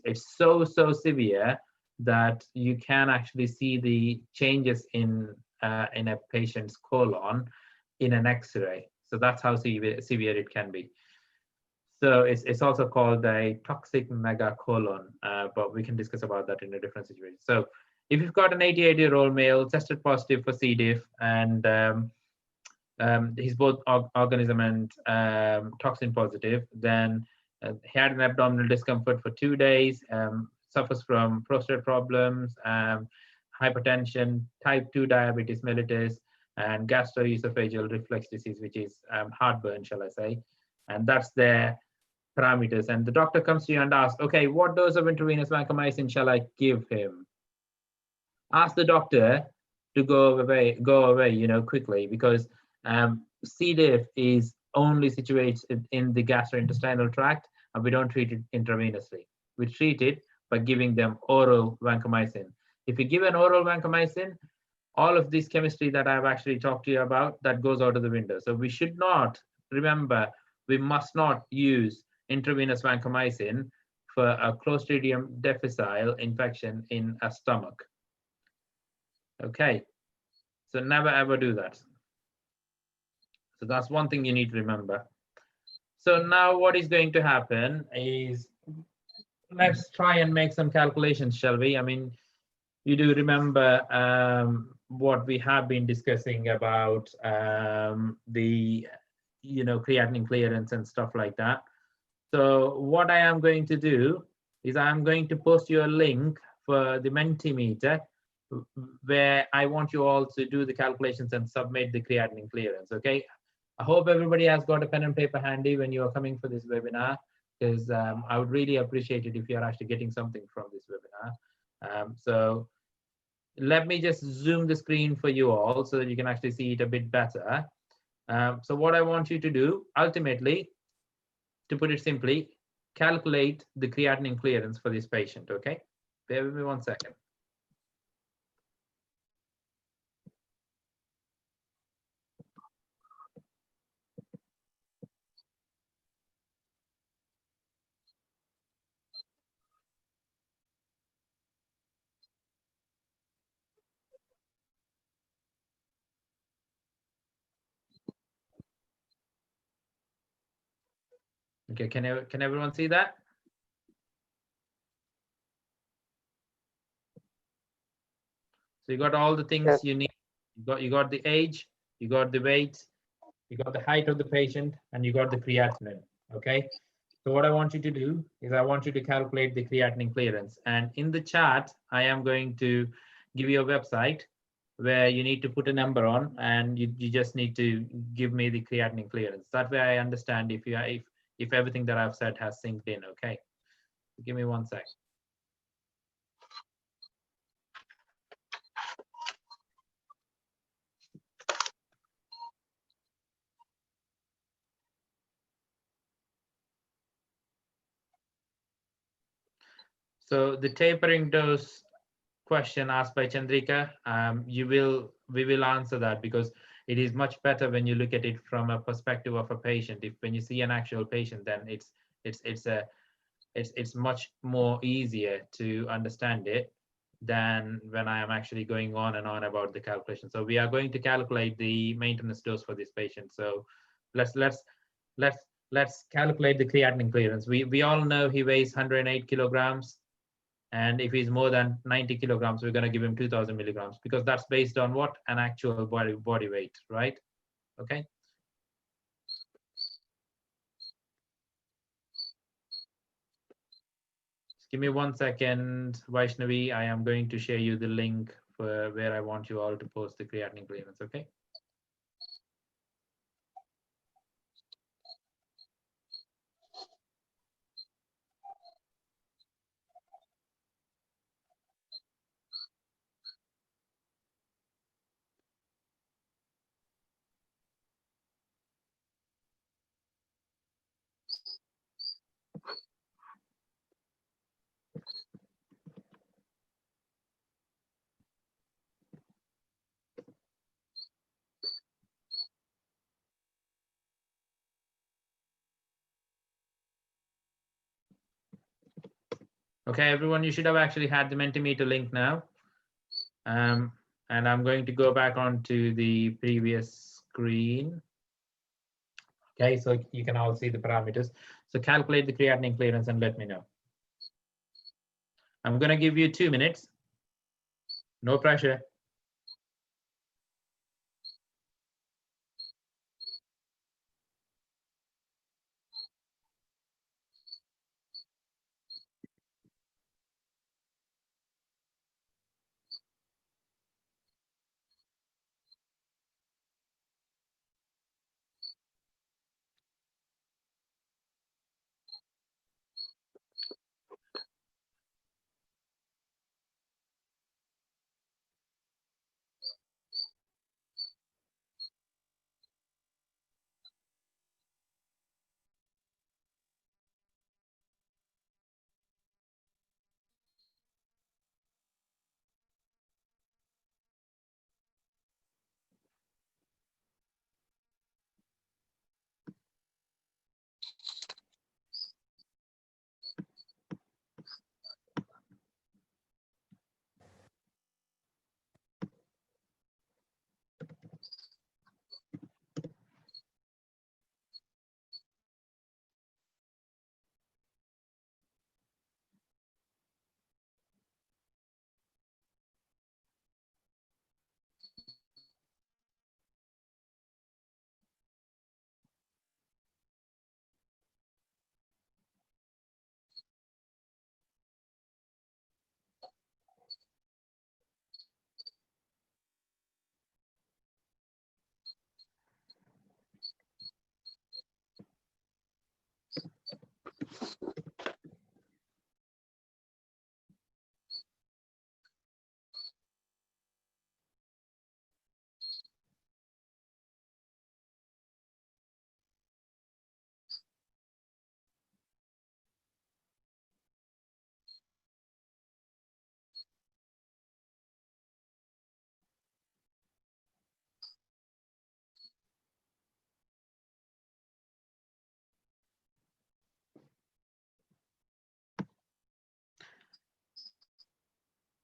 It's so severe that you can actually see the changes in a patient's colon in an X-ray. So that's how severe it can be. So it's also called a toxic megacolon, but we can discuss about that in a different situation. So if you've got an 88-year-old male tested positive for C. diff, and he's both organism and toxin positive, then he had an abdominal discomfort for 2 days, suffers from prostate problems, hypertension, type 2 diabetes mellitus, and gastroesophageal reflux disease, which is heartburn, shall I say. And that's their parameters. And the doctor comes to you and asks, okay, what dose of intravenous vancomycin shall I give him? Ask the doctor to go away, quickly, because C. diff is only situated in the gastrointestinal tract, and we don't treat it intravenously. We treat it by giving them oral vancomycin. If you give an oral vancomycin, all of this chemistry that I've actually talked to you about, that goes out of the window. So we should not, remember, we must not use intravenous vancomycin for a Clostridium difficile infection in a stomach. Okay, so never ever do that. So that's one thing you need to remember. So now what is going to happen is, let's try and make some calculations, shall we? I mean, you do remember what we have been discussing about the creatinine clearance and stuff like that. So what I am going to do is I'm going to post you a link for the Mentimeter, where I want you all to do the calculations and submit the creatinine clearance, okay? I hope everybody has got a pen and paper handy when you are coming for this webinar, because I would really appreciate it if you're actually getting something from this webinar. So let me just zoom the screen for you all so that you can actually see it a bit better. So what I want you to do, ultimately, to put it simply, calculate the creatinine clearance for this patient, okay? Bear with me 1 second. Okay, can everyone see that? So you got all the things Yes. you need. You got the age, you got the weight, you got the height of the patient, and you got the creatinine. Okay. So what I want you to do is I want you to calculate the creatinine clearance. And in the chat, I am going to give you a website where you need to put a number on, and you just need to give me the creatinine clearance. That way I understand if everything that I've said has synced in. Okay. Give me 1 sec. So the tapering dose question asked by Chandrika, we will answer that, because it is much better when you look at it from a perspective of a patient. If when you see an actual patient, then it's much more easier to understand it than when I am actually going on and on about the calculation. So we are going to calculate the maintenance dose for this patient. So let's let's calculate the creatinine clearance. We all know he weighs 108 kilograms. And if he's more than 90 kilograms, we're going to give him 2000 milligrams, because that's based on what? An actual body weight, right? Okay. Just give me 1 second, Vaishnavi. I am going to share you the link for where I want you all to post the creatinine clearance, okay? Okay, everyone, you should have actually had the Mentimeter link now. And I'm going to go back onto the previous screen. Okay, so you can all see the parameters. So calculate the creatinine clearance and let me know. I'm going to give you 2 minutes. No pressure.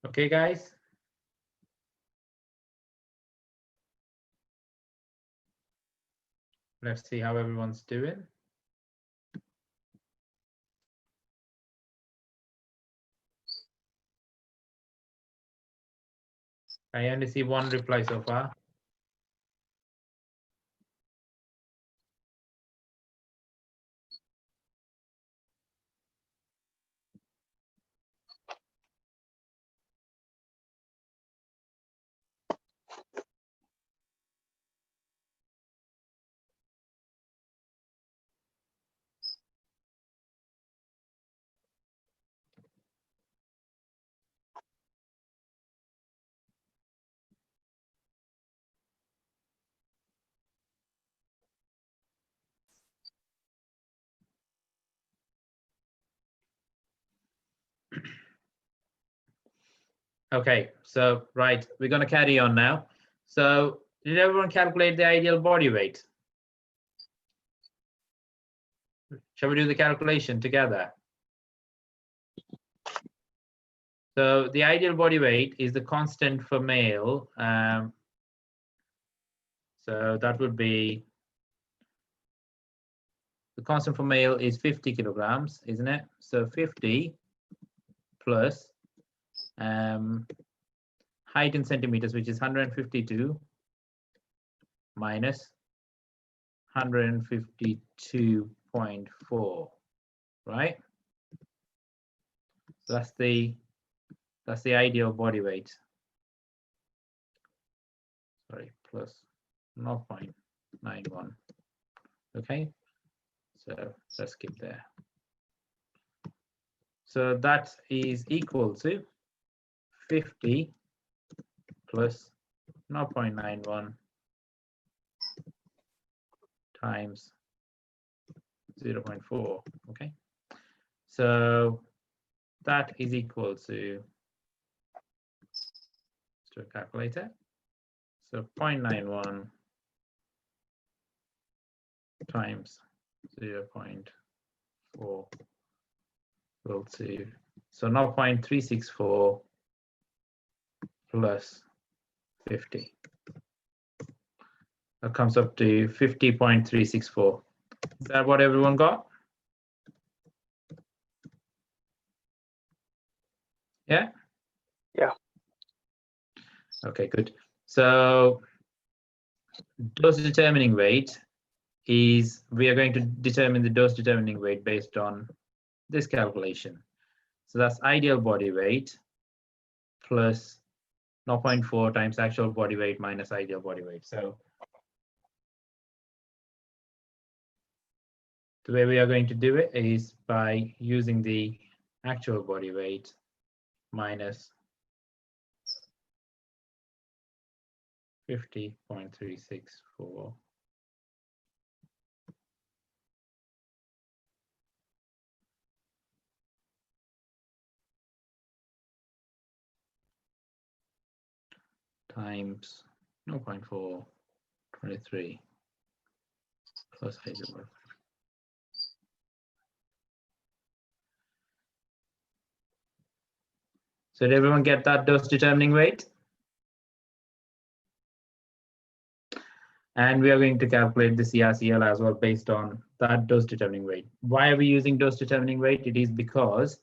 Okay, guys. Let's see how everyone's doing. I only see one reply so far. Okay, so right, we're going to carry on now. So did everyone calculate the ideal body weight? Shall we do the calculation together? So the ideal body weight is the constant for male. So that would be, the constant for male is 50 kilograms, isn't it? So 50 plus height in centimeters, which is 152 minus 152.4, right? So that's the ideal body weight. Sorry, plus 0.91. Okay, so let's skip there. So that is equal to 50 plus 0.91 times 0.4. Okay, so that is equal to, let's do a calculator. So 0.91 times 0.4 equal to, so 0.364 plus 50. That comes up to 50.364. Is that what everyone got? Yeah? Yeah. Okay, good. So dose determining weight is, we are going to determine the dose determining weight based on this calculation. So that's ideal body weight plus 0.4 times actual body weight minus ideal body weight. So the way we are going to do it is by using the actual body weight minus 50.364 times 0.423 plus ideal body weight. So did everyone get that dose determining weight? And we are going to calculate the CRCL as well based on that dose determining weight. Why are we using dose determining weight? It is because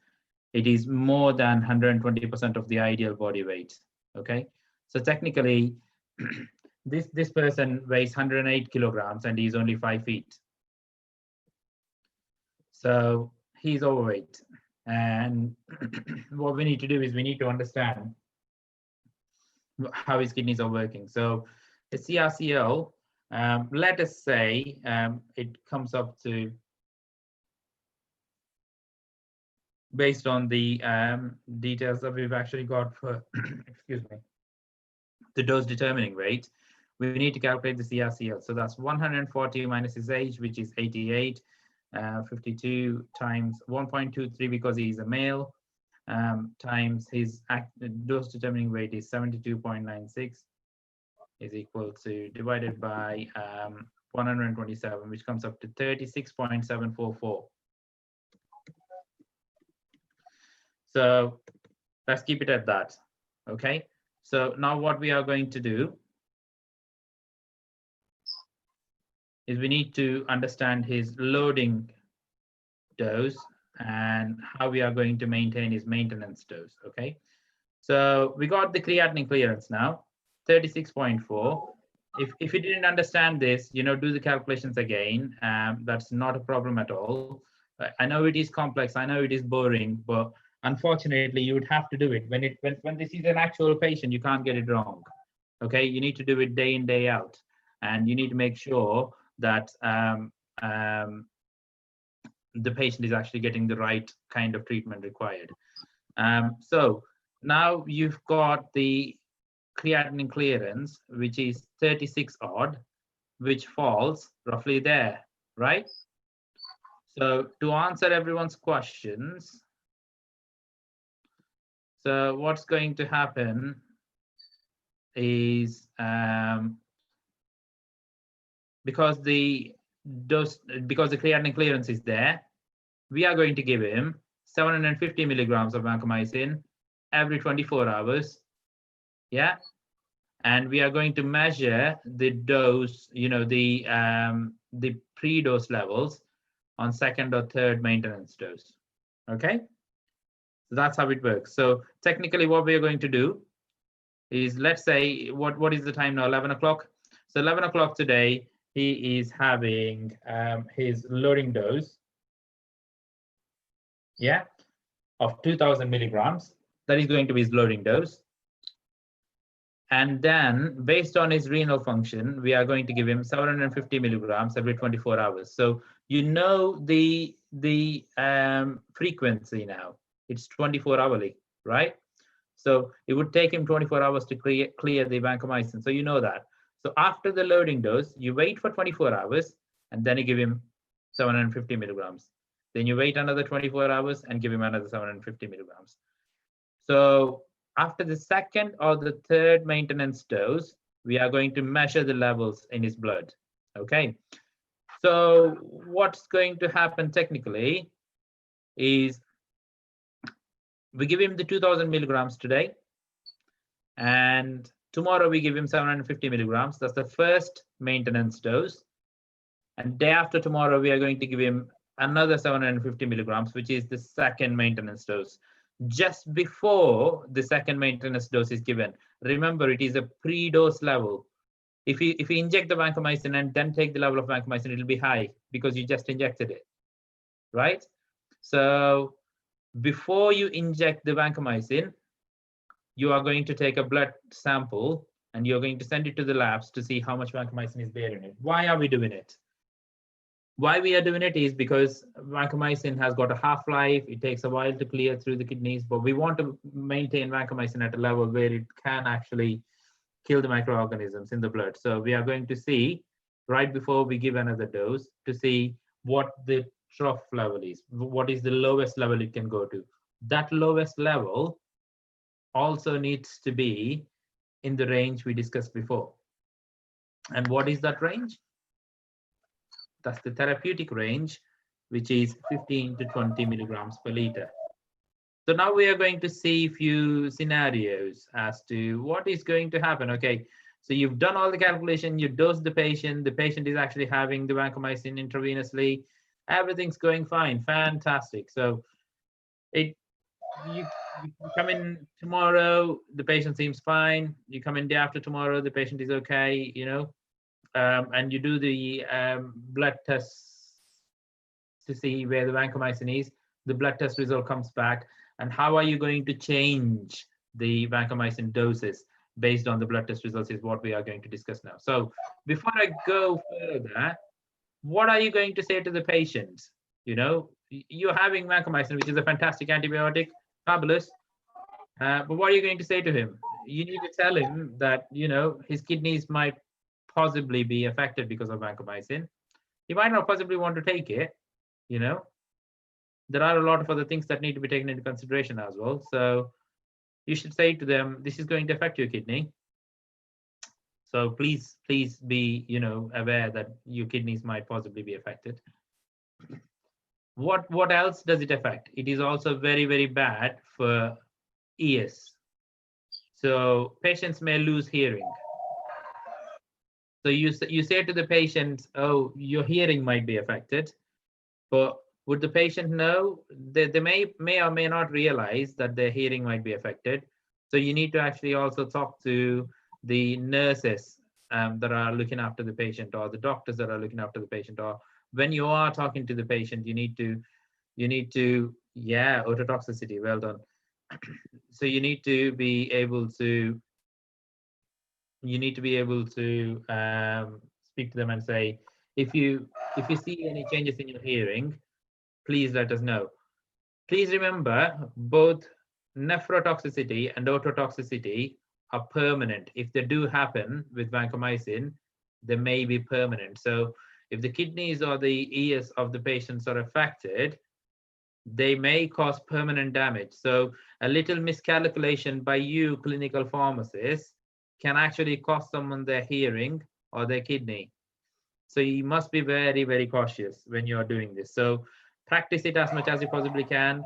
it is more than 120% of the ideal body weight. Okay, so technically, this person weighs 108 kilograms and he's only 5 feet. So he's overweight. And what we need to do is we need to understand how his kidneys are working. So the CRCL, let us say it comes up to, based on the details that we've actually got for, excuse me, the dose determining weight, we need to calculate the CRCL. So that's 140 minus his age, which is 88, 52 times 1.23 because he's a male, times his dose determining weight is 72.96 is equal to, divided by 127, which comes up to 36.744. So let's keep it at that. Okay, so now what we are going to do is we need to understand his loading dose and how we are going to maintain his maintenance dose. Okay, so we got the creatinine clearance now, 36.4. If you didn't understand this, do the calculations again. That's not a problem at all. I know it is complex, I know it is boring, but unfortunately you would have to do it. When this is an actual patient, you can't get it wrong. Okay, you need to do it day in, day out, and you need to make sure that the patient is actually getting the right kind of treatment required. So now you've got the creatinine clearance, which is 36 odd, which falls roughly there, right? So to answer everyone's questions, so what's going to happen is because the creatinine clearance is there, we are going to give him 750 milligrams of vancomycin every 24 hours. Yeah. And we are going to measure the dose, the pre-dose levels on second or third maintenance dose. Okay. So that's how it works. So technically what we are going to do is, let's say, what is the time now? 11 o'clock. So 11 o'clock today, he is having his loading dose, yeah, of 2000 milligrams. That is going to be his loading dose. And then based on his renal function, we are going to give him 750 milligrams every 24 hours. So the frequency now, it's 24 hourly, right? So it would take him 24 hours to clear the vancomycin. So you know that. So after the loading dose, you wait for 24 hours and then you give him 750 milligrams. Then you wait another 24 hours and give him another 750 milligrams. So after the second or the third maintenance dose, we are going to measure the levels in his blood. Okay. So what's going to happen technically is we give him the 2000 milligrams today, and tomorrow we give him 750 milligrams. That's the first maintenance dose. And day after tomorrow, we are going to give him another 750 milligrams, which is the second maintenance dose. Just before the second maintenance dose is given, remember, it is a pre-dose level. If you inject the vancomycin and then take the level of vancomycin, it'll be high because you just injected it, right? So before you inject the vancomycin, you are going to take a blood sample and you're going to send it to the labs to see how much vancomycin is there in it. Why are we doing it? Why we are doing it is because vancomycin has got a half-life. It takes a while to clear through the kidneys, but we want to maintain vancomycin at a level where it can actually kill the microorganisms in the blood. So we are going to see right before we give another dose to see what the trough level is, what is the lowest level it can go to. That lowest level also needs to be in the range we discussed before. And what is that range? That's the therapeutic range, which is 15 to 20 milligrams per liter. So now we are going to see a few scenarios as to what is going to happen. Okay, so you've done all the calculation, you dosed the patient is actually having the vancomycin intravenously, everything's going fine, fantastic. So you come in tomorrow, the patient seems fine. You come in day after tomorrow, the patient is okay, and you do the blood tests to see where the vancomycin is. The blood test result comes back. And how are you going to change the vancomycin doses based on the blood test results is what we are going to discuss now. So before I go further, what are you going to say to the patient? You're having vancomycin, which is a fantastic antibiotic, fabulous. But what are you going to say to him? You need to tell him that, his kidneys might possibly be affected because of vancomycin. He might not possibly want to take it, There are a lot of other things that need to be taken into consideration as well. So you should say to them, this is going to affect your kidney. So please be, aware that your kidneys might possibly be affected. What else does it affect? It is also very, very bad for ears. So patients may lose hearing. So you say to the patient, oh, your hearing might be affected, but would the patient know? They may or may not realize that their hearing might be affected. So you need to actually also talk to the nurses that are looking after the patient, or the doctors that are looking after the patient, or when you are talking to the patient, you need to, yeah, ototoxicity, well done. So you need to be able to speak to them and say, if you see any changes in your hearing, please let us know. Please remember, both nephrotoxicity and ototoxicity are permanent. If they do happen with vancomycin, they may be permanent. So if the kidneys or the ears of the patients are affected, they may cause permanent damage. So a little miscalculation by you, clinical pharmacists, can actually cost someone their hearing or their kidney. So you must be very, very cautious when you're doing this. So practice it as much as you possibly can.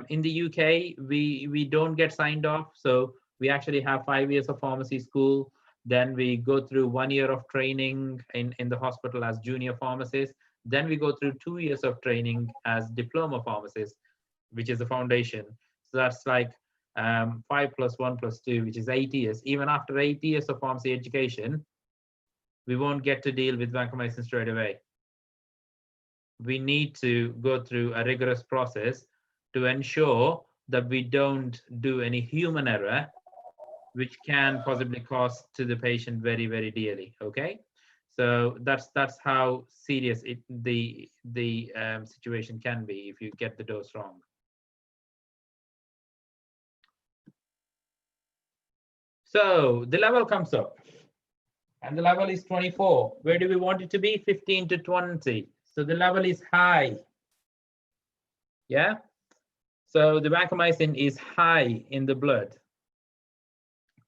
In the UK, we don't get signed off. So we actually have 5 years of pharmacy school. Then we go through 1 year of training in the hospital as junior pharmacists. Then we go through 2 years of training as diploma pharmacist, which is the foundation. So that's like 5 + 1 + 2, which is 8 years. Even after 8 years of pharmacy education, we won't get to deal with vancomycin straight away. We need to go through a rigorous process to ensure that we don't do any human error, which can possibly cost to the patient very, very dearly. Okay, so that's how serious the situation can be if you get the dose wrong. So the level comes up, and the level is 24. Where do we want it to be? 15 to 20. So the level is high. Yeah. So the vancomycin is high in the blood,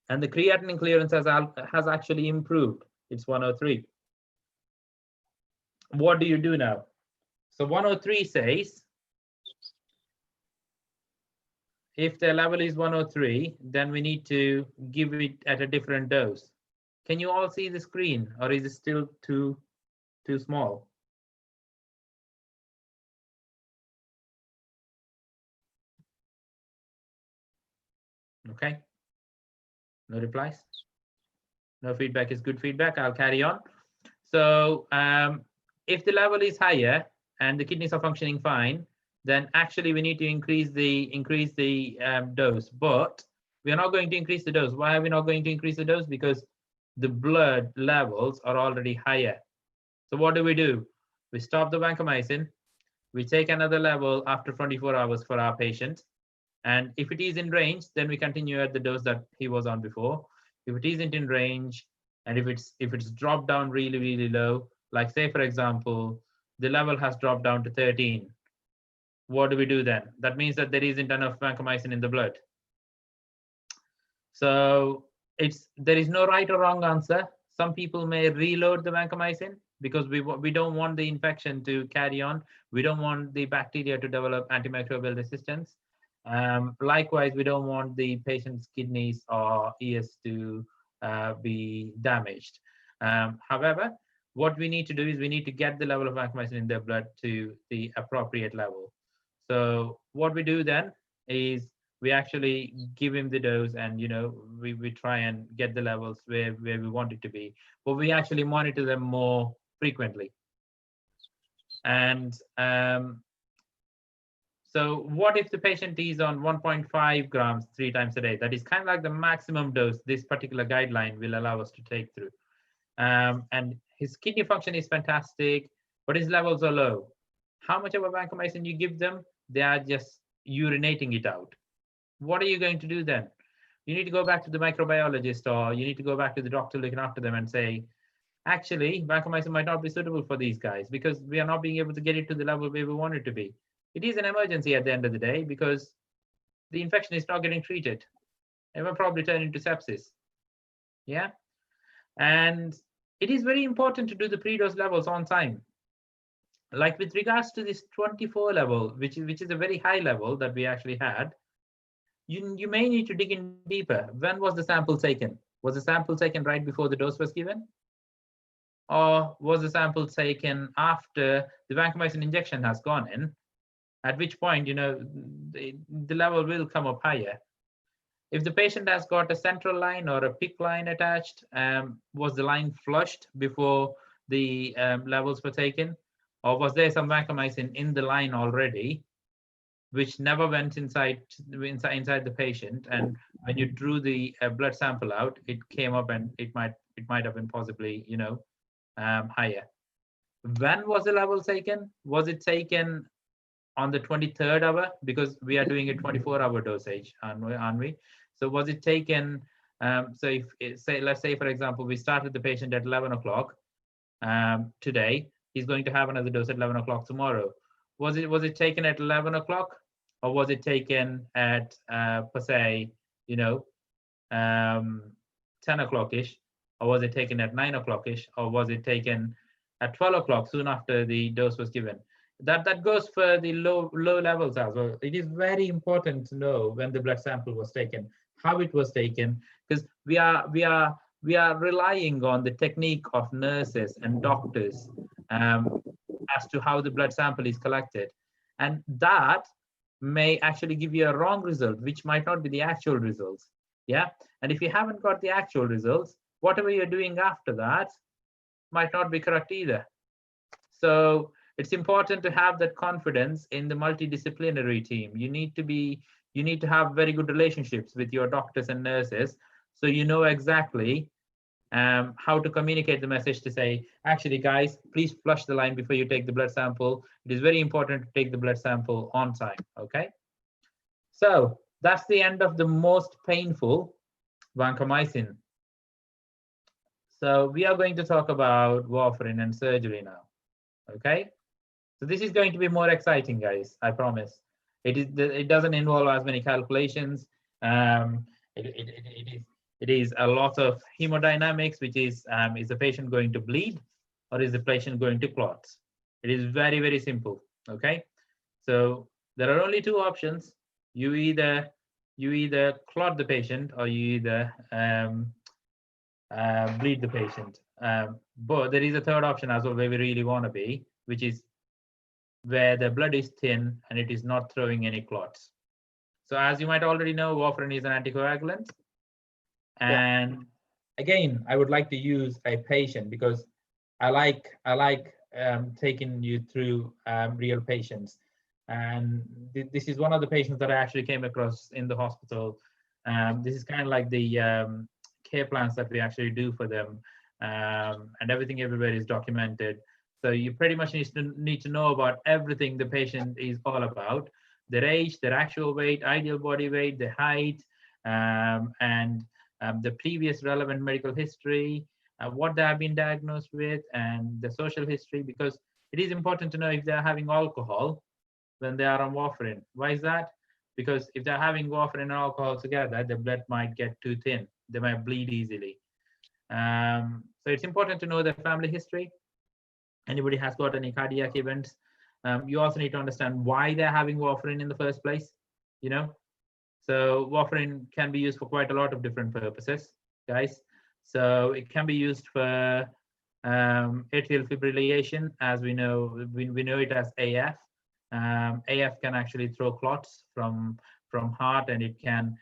and the creatinine clearance has actually improved. It's 103. What do you do now? So 103 says, if the level is 103, then we need to give it at a different dose. Can you all see the screen, or is it still too small? Okay. No replies. No feedback is good feedback. I'll carry on. So if the level is higher and the kidneys are functioning fine, then actually we need to increase the dose. But we are not going to increase the dose. Why are we not going to increase the dose? Because the blood levels are already higher. So what do? We stop the vancomycin. We take another level after 24 hours for our patient. And if it is in range, then we continue at the dose that he was on before. If it isn't in range, and if it's dropped down really, really low, like say, for example, the level has dropped down to 13, what do we do then? That means that there isn't enough vancomycin in the blood. So there is no right or wrong answer. Some people may reload the vancomycin because we don't want the infection to carry on. We don't want the bacteria to develop antimicrobial resistance. Likewise, we don't want the patient's kidneys or ears to be damaged. However, what we need to do is we need to get the level of vancomycin in their blood to the appropriate level. So what we do then is we actually give him the dose, and we try and get the levels where we want it to be, but we actually monitor them more frequently. And so what if the patient is on 1.5 grams 3 times a day? That is kind of like the maximum dose this particular guideline will allow us to take through. And his kidney function is fantastic, but his levels are low. How much of a vancomycin you give them? They are just urinating it out. What are you going to do then? You need to go back to the microbiologist, or you need to go back to the doctor looking after them and say, actually, vancomycin might not be suitable for these guys because we are not being able to get it to the level where we want it to be. It is an emergency at the end of the day because the infection is not getting treated. It will probably turn into sepsis. Yeah. And it is very important to do the pre-dose levels on time. Like with regards to this 24 level, which is a very high level that we actually had, you may need to dig in deeper. When was the sample taken? Was the sample taken right before the dose was given? Or was the sample taken after the vancomycin injection has gone in? At which point, the level will come up higher. If the patient has got a central line or a PICC line attached, was the line flushed before the levels were taken? Or was there some vancomycin in the line already, which never went inside the patient? And when you drew the blood sample out, it came up and it might have been possibly, higher. When was the level taken? Was it taken on the 23rd hour? Because we are doing a 24-hour dosage, aren't we? So was it taken? So let's say, for example, we started the patient at 11 o'clock today. He's going to have another dose at 11 o'clock tomorrow. Was it taken at 11 o'clock, or was it taken at per se, 10 o'clock-ish, or was it taken at 9 o'clock-ish, or was it taken at 12 o'clock soon after the dose was given? That goes for the low levels as well. It is very important to know when the blood sample was taken, how it was taken, because we are relying on the technique of nurses and doctors as to how the blood sample is collected, and that may actually give you a wrong result, which might not be the actual results. Yeah, and if you haven't got the actual results, whatever you're doing after that might not be correct either. So it's important to have that confidence in the multidisciplinary team. You need to have very good relationships with your doctors and nurses, so you know exactly how to communicate the message to say, actually, guys, please flush the line before you take the blood sample. It is very important to take the blood sample on time. Okay. So that's the end of the most painful vancomycin. So we are going to talk about warfarin and surgery now. Okay. So this is going to be more exciting, guys. I promise. It doesn't involve as many calculations. It is a lot of hemodynamics, which is the patient going to bleed, or is the patient going to clot? It is very, very simple. Okay. So there are only two options. You either clot the patient, or you either bleed the patient. But there is a third option as well, where we really want to be, which is where the blood is thin and it is not throwing any clots. So as you might already know, warfarin is an anticoagulant. And again, I would like to use a patient, because I like taking you through real patients. And this is one of the patients that I actually came across in the hospital. This is kind of like the care plans that we actually do for them, and everything everywhere is documented. So you pretty much need to know about everything the patient is all about: their age, their actual weight, ideal body weight, their height, and the previous relevant medical history, what they have been diagnosed with, and the social history, because it is important to know if they're having alcohol when they are on warfarin. Why is that? Because if they're having warfarin and alcohol together, the blood might get too thin. They might bleed easily. So it's important to know their family history. Anybody has got any cardiac events. You also need to understand why they're having warfarin in the first place. So warfarin can be used for quite a lot of different purposes, guys. So it can be used for atrial fibrillation, as we know it as AF. AF can actually throw clots from heart, and it can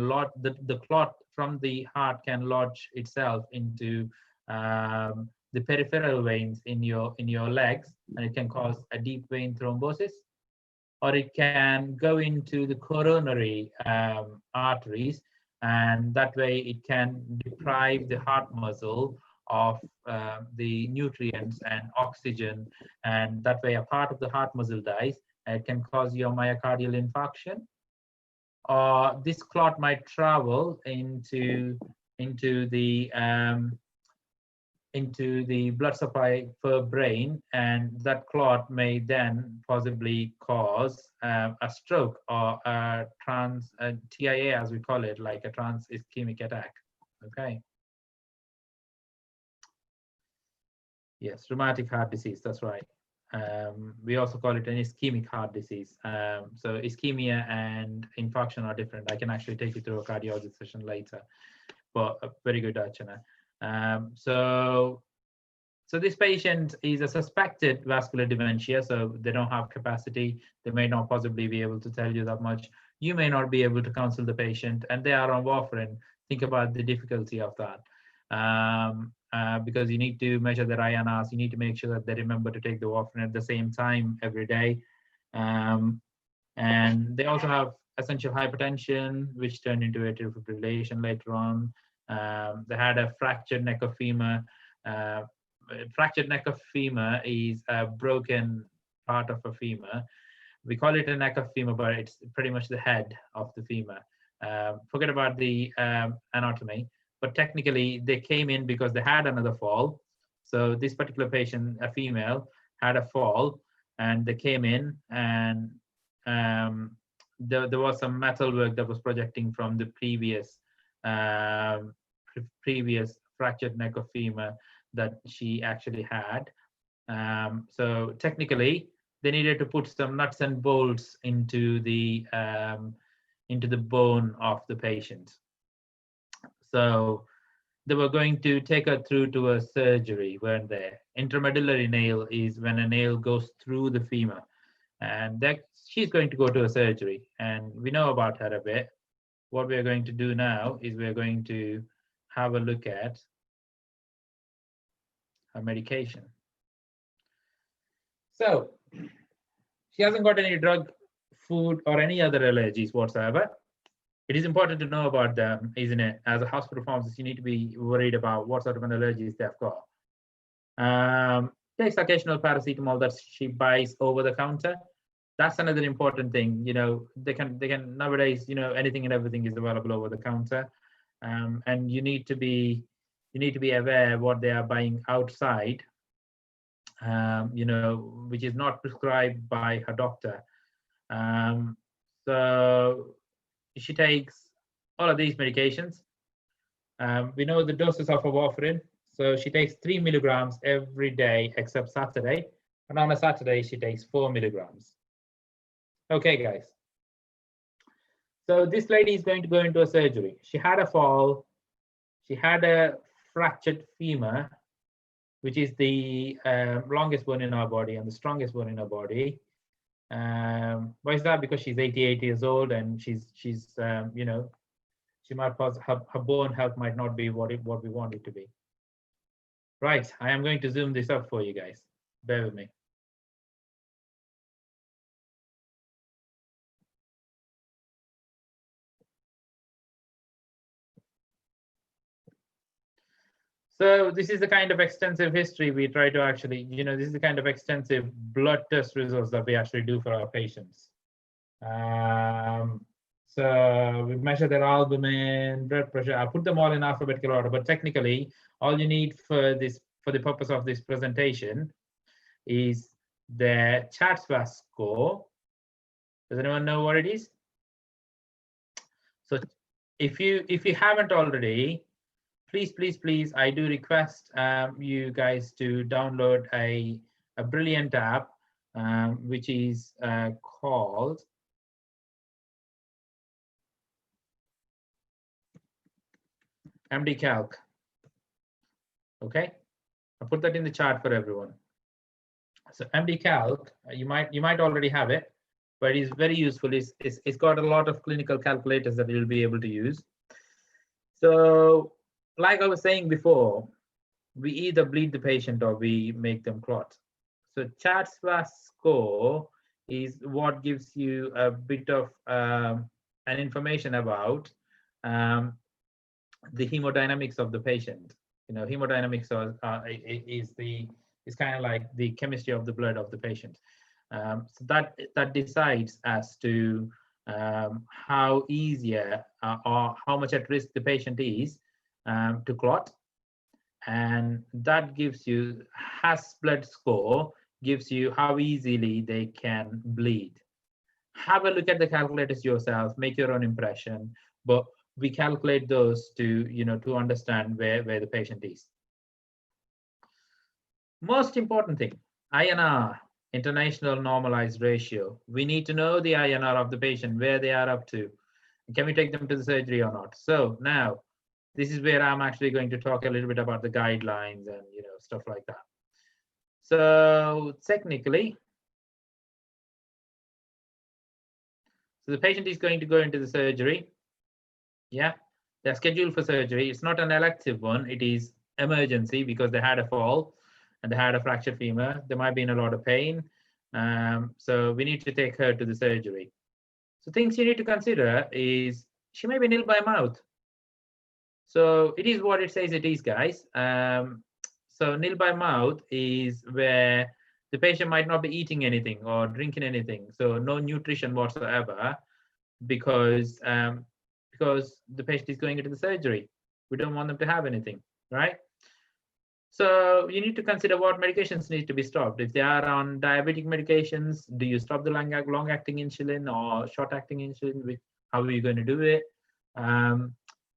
lodge the clot from the heart can lodge itself into the peripheral veins in your legs, and it can cause a deep vein thrombosis, or it can go into the coronary arteries, and that way it can deprive the heart muscle of the nutrients and oxygen, and that way a part of the heart muscle dies, and it can cause your myocardial infarction. Or this clot might travel into the blood supply for brain, and that clot may then possibly cause a stroke, or a TIA, as we call it, like a trans ischemic attack. Okay. Yes, rheumatic heart disease, that's right. We also call it an ischemic heart disease. So ischemia and infarction are different. I can actually take you through a cardiology session later, but very good, Archana. So this patient is a suspected vascular dementia, so they don't have capacity. They may not possibly be able to tell you that much. You may not be able to counsel the patient, and they are on warfarin. Think about the difficulty of that. Because you need to measure their INRs, you need to make sure that they remember to take the warfarin at the same time every day. And they also have essential hypertension, which turned into atrial fibrillation later on. They had a fractured neck of femur. Fractured neck of femur is a broken part of a femur. We call it a neck of femur, but it's pretty much the head of the femur. Forget about the anatomy, but technically they came in because they had another fall. So this particular patient, a female, had a fall, and they came in, and there was some metal work that was projecting from the previous fractured neck of femur that she actually had. So technically, they needed to put some nuts and bolts into the bone of the patient. So they were going to take her through to a surgery, weren't they? Intramedullary nail is when a nail goes through the femur, and that she's going to go to a surgery. And we know about her a bit. What we're going to do now is we're going to have a look at her medication. So she hasn't got any drug, food, or any other allergies whatsoever. It is important to know about them, isn't it? As a hospital pharmacist, you need to be worried about what sort of allergies they've got. Takes occasional paracetamol that she buys over the counter. That's another important thing. You know, they can nowadays, you know, anything and everything is available over the counter, and you need to be aware what they are buying outside. You know, which is not prescribed by her doctor. So she takes all of these medications. We know the doses of a warfarin. So she takes 3 milligrams every day except Saturday. And on a Saturday, she takes 4 milligrams. Okay, guys. So this lady is going to go into a surgery. She had a fall. She had a fractured femur, which is the longest bone in our body and the strongest bone in our body. Why is that? Because she's 88 years old, and she's you know, she might her bone health might not be what we want it to be. Right, I am going to zoom this up for you guys. Bear with me. So this is the kind of extensive history we try to actually, you know, this is the kind of extensive blood test results that we actually do for our patients. So we measure their albumin, blood pressure. I put them all in alphabetical order, but technically, all you need for the purpose of this presentation is the CHA2DS2-VASc score. Does anyone know what it is? So if you haven't already, please, I do request you guys to download a brilliant app, which is called MD-Calc. Okay, I'll put that in the chat for everyone. So MD-Calc, you might already have it, but it is very useful. It's got a lot of clinical calculators that you'll be able to use. So, like I was saying before, we either bleed the patient or we make them clot. So CHA2DS2-VASc score is what gives you a bit of an information about the hemodynamics of the patient. You know, hemodynamics is kind of like the chemistry of the blood of the patient. So that decides as to how easier or how much at risk the patient is to clot, and that gives you Has blood score gives you how easily they can bleed. Have a look at the calculators yourself, make your own impression, but we calculate those to, you know, to understand where the patient is. Most important thing, INR. international normalized ratio. We need to know the INR of the patient, where they are up to. Can we take them to the surgery or not? So now, this is where I'm actually going to talk a little bit about the guidelines and stuff like that. So technically, so the patient is going to go into the surgery. Yeah, they're scheduled for surgery. It's not an elective one. It is emergency because they had a fall and they had a fractured femur. They might be in a lot of pain. So we need to take her to the surgery. So things you need to consider is she may be nil by mouth. So it is what it says it is, guys. So nil by mouth is where the patient might not be eating anything or drinking anything. So no nutrition whatsoever because the patient is going into the surgery. We don't want them to have anything, right? So you need to consider what medications need to be stopped. If they are on diabetic medications, do you stop the long-acting insulin or short-acting insulin? How are you going to do it?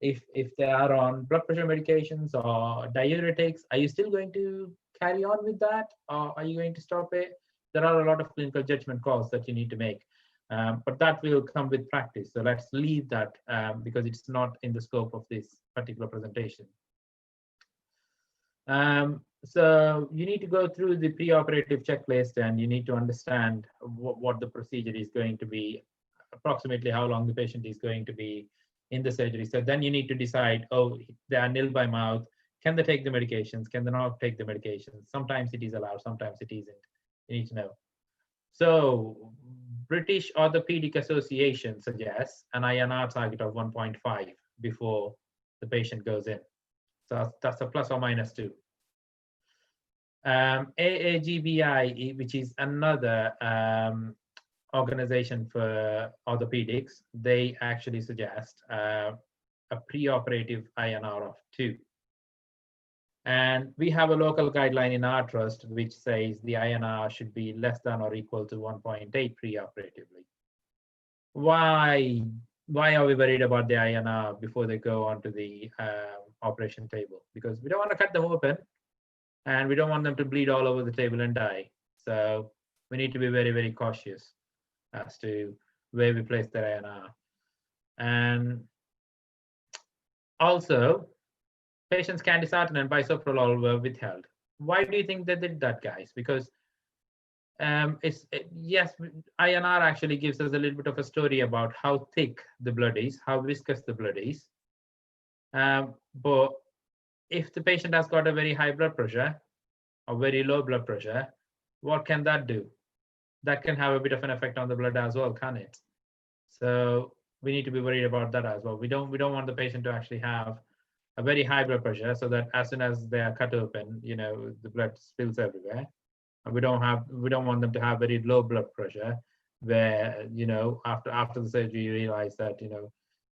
If they are on blood pressure medications or diuretics, are you still going to carry on with that, or are you going to stop it? There are a lot of clinical judgment calls that you need to make, but that will come with practice. So let's leave that because it's not in the scope of this particular presentation. So you need to go through the preoperative checklist and you need to understand what the procedure is going to be, approximately how long the patient is going to be in the surgery. So then you need to decide, oh, they are nil by mouth. Can they take the medications? Can they not take the medications? Sometimes it is allowed, sometimes it isn't. You need to know. So British Orthopedic Association suggests an INR target of 1.5 before the patient goes in. So that's a plus or minus 2. AAGBI, which is another organization for orthopedics, they actually suggest a preoperative INR of 2. And we have a local guideline in our trust which says the INR should be less than or equal to 1.8 preoperatively. Why are we worried about the INR before they go onto the operation table? Because we don't want to cut them open and we don't want them to bleed all over the table and die. So we need to be very, very cautious as to where we place the INR. And also, patients' candesartan and bisoprolol were withheld. Why do you think they did that, guys? Because yes, INR actually gives us a little bit of a story about how thick the blood is, how viscous the blood is. But if the patient has got a very high blood pressure or very low blood pressure, what can that do? That can have a bit of an effect on the blood as well, can it? So we need to be worried about that as well. We don't want the patient to actually have a very high blood pressure so that as soon as they are cut open, the blood spills everywhere. And we don't want them to have very low blood pressure where, after the surgery, you realize that,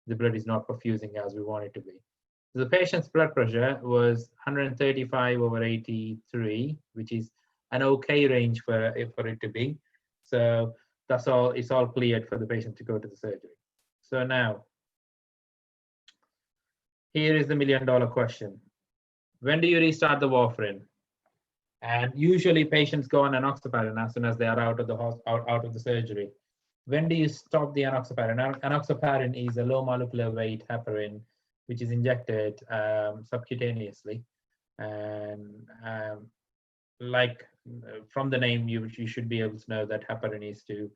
the blood is not perfusing as we want it to be. So the patient's blood pressure was 135/83, which is an okay range for it to be. So that's all. It's all cleared for the patient to go to the surgery. So now, here is the million-dollar question: when do you restart the warfarin? And usually, patients go on enoxaparin as soon as they are out of the surgery. When do you stop the enoxaparin? Enoxaparin is a low molecular weight heparin, which is injected subcutaneously, and from the name, you should be able to know that heparin is to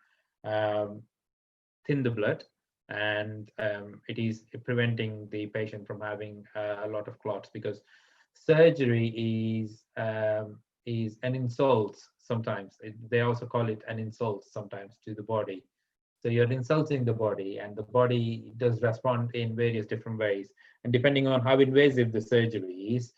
thin the blood, and it is preventing the patient from having a lot of clots, because surgery is an insult sometimes. They also call it an insult sometimes to the body. So you're insulting the body, and the body does respond in various different ways. And depending on how invasive the surgery is,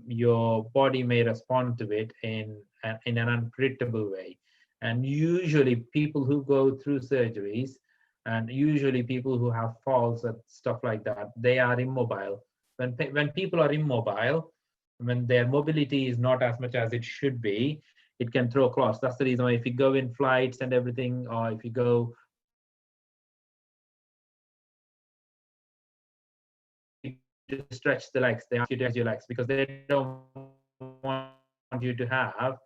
your body may respond to it in an unpredictable way. And usually people who go through surgeries, and usually people who have falls and stuff like that, they are immobile. When people are immobile, when their mobility is not as much as it should be, it can throw clots. That's the reason why if you go in flights and everything, or if you go to stretch the legs, they ask you to stretch your legs because they don't want you to have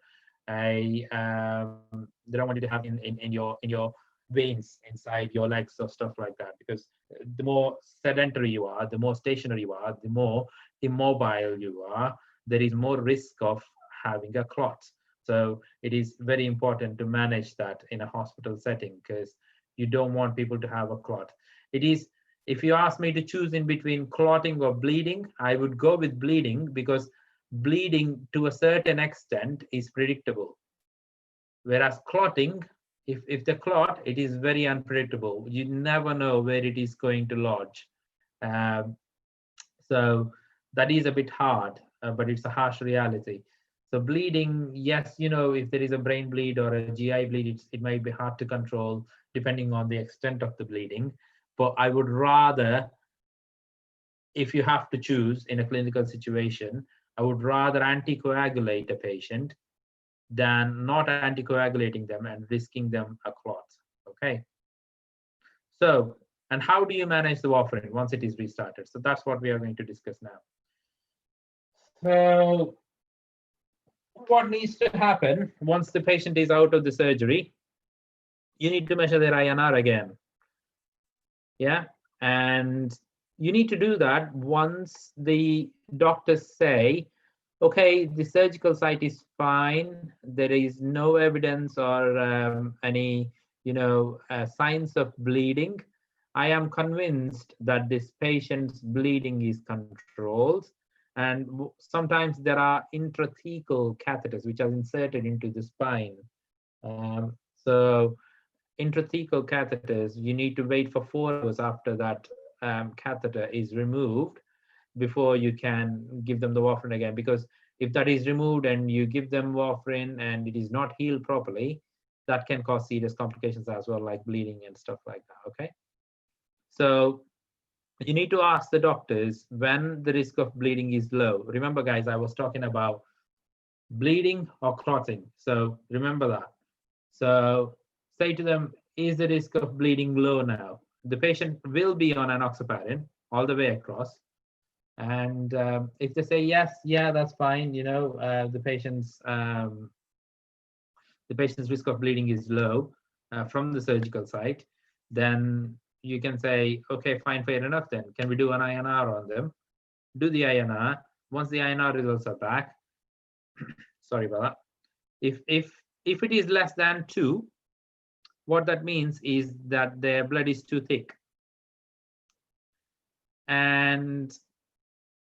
they don't want you to have in your veins inside your legs or stuff like that, because the more sedentary you are, the more stationary you are, the more immobile you are, there is more risk of having a clot. So it is very important to manage that in a hospital setting, because you don't want people to have a clot. It is, if you ask me to choose in between clotting or bleeding, I would go with bleeding, because bleeding to a certain extent is predictable. Whereas clotting, if the clot, it is very unpredictable. You never know where it is going to lodge. Um, so that is a bit hard, but it's a harsh reality. So bleeding, yes, you know, if there is a brain bleed or a GI bleed, it might be hard to control depending on the extent of the bleeding. But I would rather, if you have to choose in a clinical situation, I would rather anticoagulate a patient than not anticoagulating them and risking them a clot. Okay. So, and how do you manage the warfarin once it is restarted? So that's what we are going to discuss now. So what needs to happen once the patient is out of the surgery? You need to measure their INR again. Yeah. And you need to do that once the doctors say, okay, the surgical site is fine. There is no evidence or any, signs of bleeding. I am convinced that this patient's bleeding is controlled. And sometimes there are intrathecal catheters which are inserted into the spine. So intrathecal catheters, you need to wait for 4 hours after that catheter is removed before you can give them the warfarin again, because if that is removed and you give them warfarin and it is not healed properly, that can cause serious complications as well, like bleeding and stuff like that. Okay, so you need to ask the doctors when the risk of bleeding is low. Remember guys, I was talking about bleeding or clotting, so remember that. So say to them, is the risk of bleeding low now? The patient will be on enoxaparin all the way across. And if they say yes, yeah, that's fine, the patient's risk of bleeding is low from the surgical site, then you can say, okay, fine, fair enough, then can we do an INR on them? Do the INR. Once the INR results are back, sorry about that, if it is less than 2, what that means is that their blood is too thick. And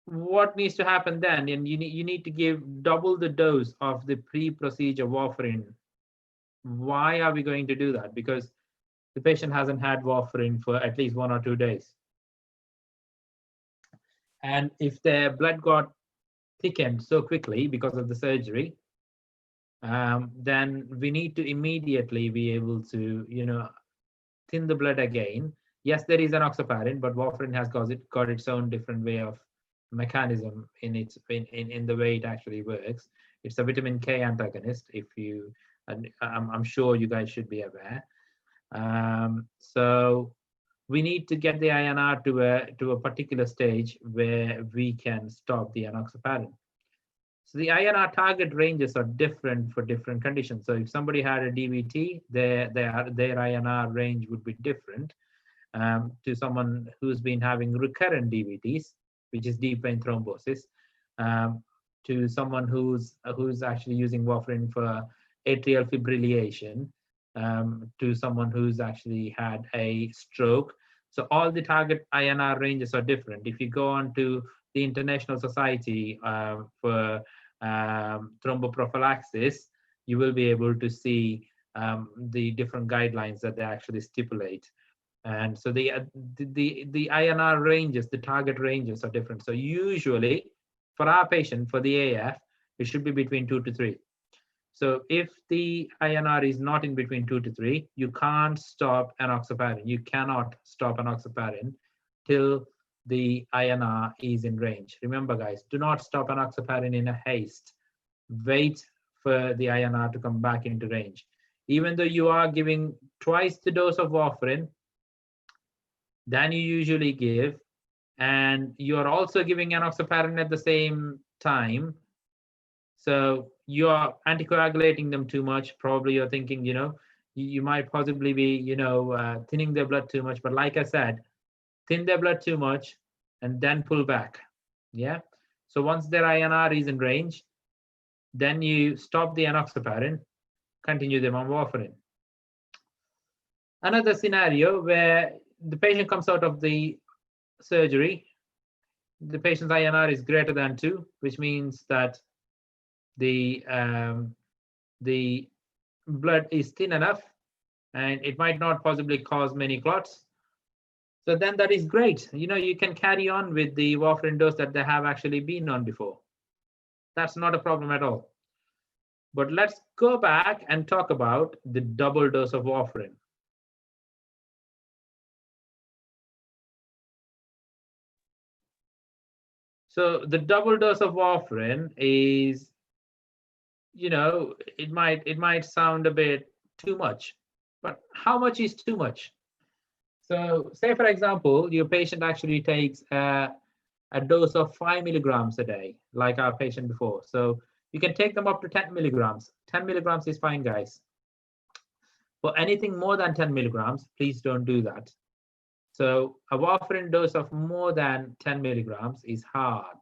what needs to happen then? And you need to give double the dose of the pre-procedure warfarin. Why are we going to do that? Because the patient hasn't had warfarin for at least 1 or 2 days. And if their blood got thickened so quickly because of the surgery, then we need to immediately be able to, thin the blood again. Yes, there is enoxaparin, but warfarin has got its own different way of mechanism in the way it actually works. It's a vitamin K antagonist. I'm sure you guys should be aware. So we need to get the INR to a particular stage where we can stop the enoxaparin. So the INR target ranges are different for different conditions. So if somebody had a DVT, their INR range would be different to someone who's been having recurrent DVTs, which is deep vein thrombosis, to someone who's actually using warfarin for atrial fibrillation, to someone who's actually had a stroke. So all the target INR ranges are different. If you go on to the International Society for Thromboprophylaxis, you will be able to see the different guidelines that they actually stipulate. And so the INR ranges, the target ranges are different. So usually for our patient, for the AF, it should be between 2 to 3. So if the INR is not in between 2 to 3, you can't stop enoxaparin. You cannot stop enoxaparin till the INR is in range. Remember guys, do not stop enoxaparin in a haste. Wait for the INR to come back into range. Even though you are giving twice the dose of warfarin than you usually give, and you are also giving enoxaparin at the same time, so you are anticoagulating them too much. Probably you're thinking, you might possibly be, thinning their blood too much. But like I said, thin their blood too much and then pull back. Yeah. So once their INR is in range, then you stop the enoxaparin, continue them on warfarin. Another scenario where the patient comes out of the surgery, the patient's INR is greater than 2, which means that the blood is thin enough and it might not possibly cause many clots. So then that is great. You can carry on with the warfarin dose that they have actually been on before. That's not a problem at all. But let's go back and talk about the double dose of warfarin. So the double dose of warfarin is, it might sound a bit too much, but how much is too much? So say, for example, your patient actually takes a dose of 5 milligrams a day, like our patient before. So you can take them up to 10 milligrams. 10 milligrams is fine, guys. For anything more than 10 milligrams, please don't do that. So a warfarin dose of more than 10 milligrams is hard.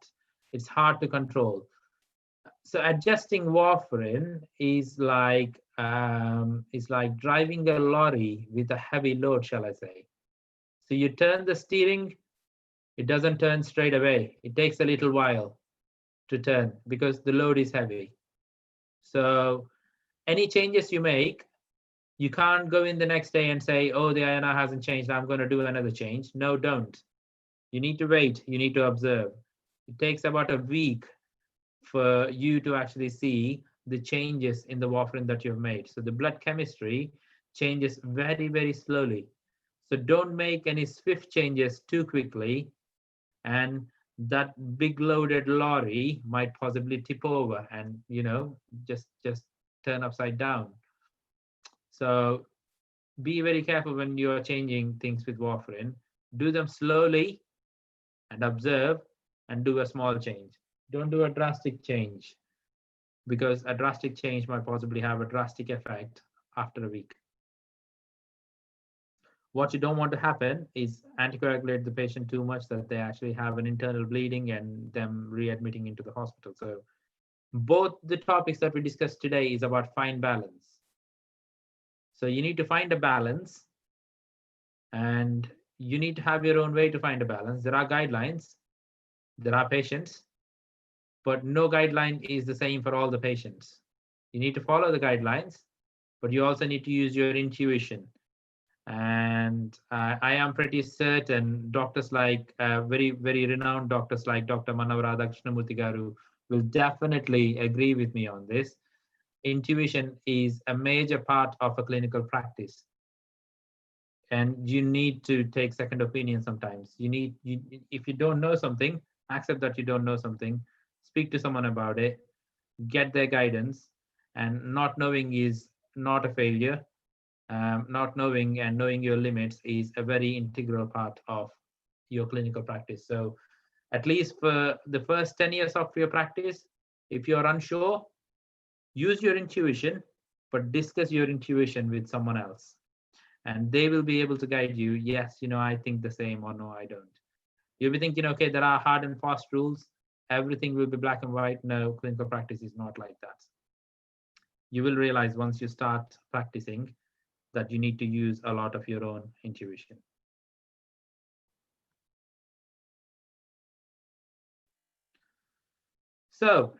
It's hard to control. So adjusting warfarin is like driving a lorry with a heavy load, shall I say. So you turn the steering, it doesn't turn straight away. It takes a little while to turn because the load is heavy. So any changes you make, you can't go in the next day and say, oh, the INR hasn't changed, I'm going to do another change. No, don't. You need to wait. You need to observe. It takes about a week for you to actually see the changes in the warfarin that you've made. So the blood chemistry changes very, very slowly. So don't make any swift changes too quickly, and that big loaded lorry might possibly tip over and just turn upside down. So be very careful when you are changing things with warfarin. Do them slowly and observe and do a small change. Don't do a drastic change, because a drastic change might possibly have a drastic effect after a week. What you don't want to happen is anticoagulate the patient too much that they actually have an internal bleeding and them readmitting into the hospital. So both the topics that we discussed today is about fine balance. So you need to find a balance, and you need to have your own way to find a balance. There are guidelines, there are patients, but no guideline is the same for all the patients. You need to follow the guidelines, but you also need to use your intuition. And I am pretty certain doctors like very, very renowned doctors like Dr. Manavarada Krishnamurthy Garu will definitely agree with me on this. Intuition is a major part of a clinical practice. And you need to take second opinion sometimes. If you don't know something, accept that you don't know something, speak to someone about it, get their guidance. And not knowing is not a failure. Not knowing and knowing your limits is a very integral part of your clinical practice. So at least for the first 10 years of your practice, if you're unsure, use your intuition, but discuss your intuition with someone else. And they will be able to guide you. Yes, I think the same, or no, I don't. You'll be thinking, okay, there are hard and fast rules. Everything will be black and white. No, clinical practice is not like that. You will realize once you start practicing that you need to use a lot of your own intuition. So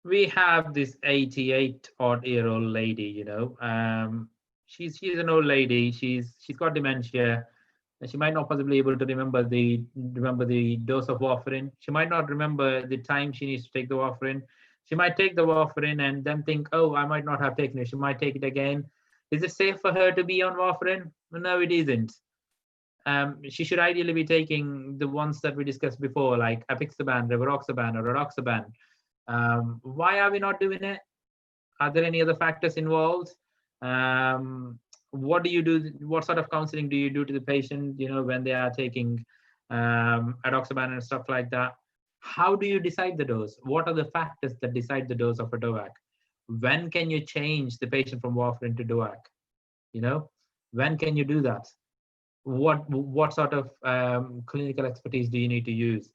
we have this 88-odd-year-old lady, she's an old lady. She's got dementia. She might not possibly able to remember the dose of warfarin. She might not remember the time she needs to take the warfarin. She might take the warfarin and then think, oh, I might not have taken it. She might take it again. Is it safe for her to be on warfarin? No, it isn't. She should ideally be taking the ones that we discussed before, like apixaban, rivaroxaban, or rivaroxaban. Why are we not doing it? Are there any other factors involved? What do you do? What sort of counseling do you do to the patient, when they are taking adoxaban and stuff like that? How do you decide the dose? What are the factors that decide the dose of a DOAC? When can you change the patient from warfarin to DOAC? When can you do that? What sort of clinical expertise do you need to use?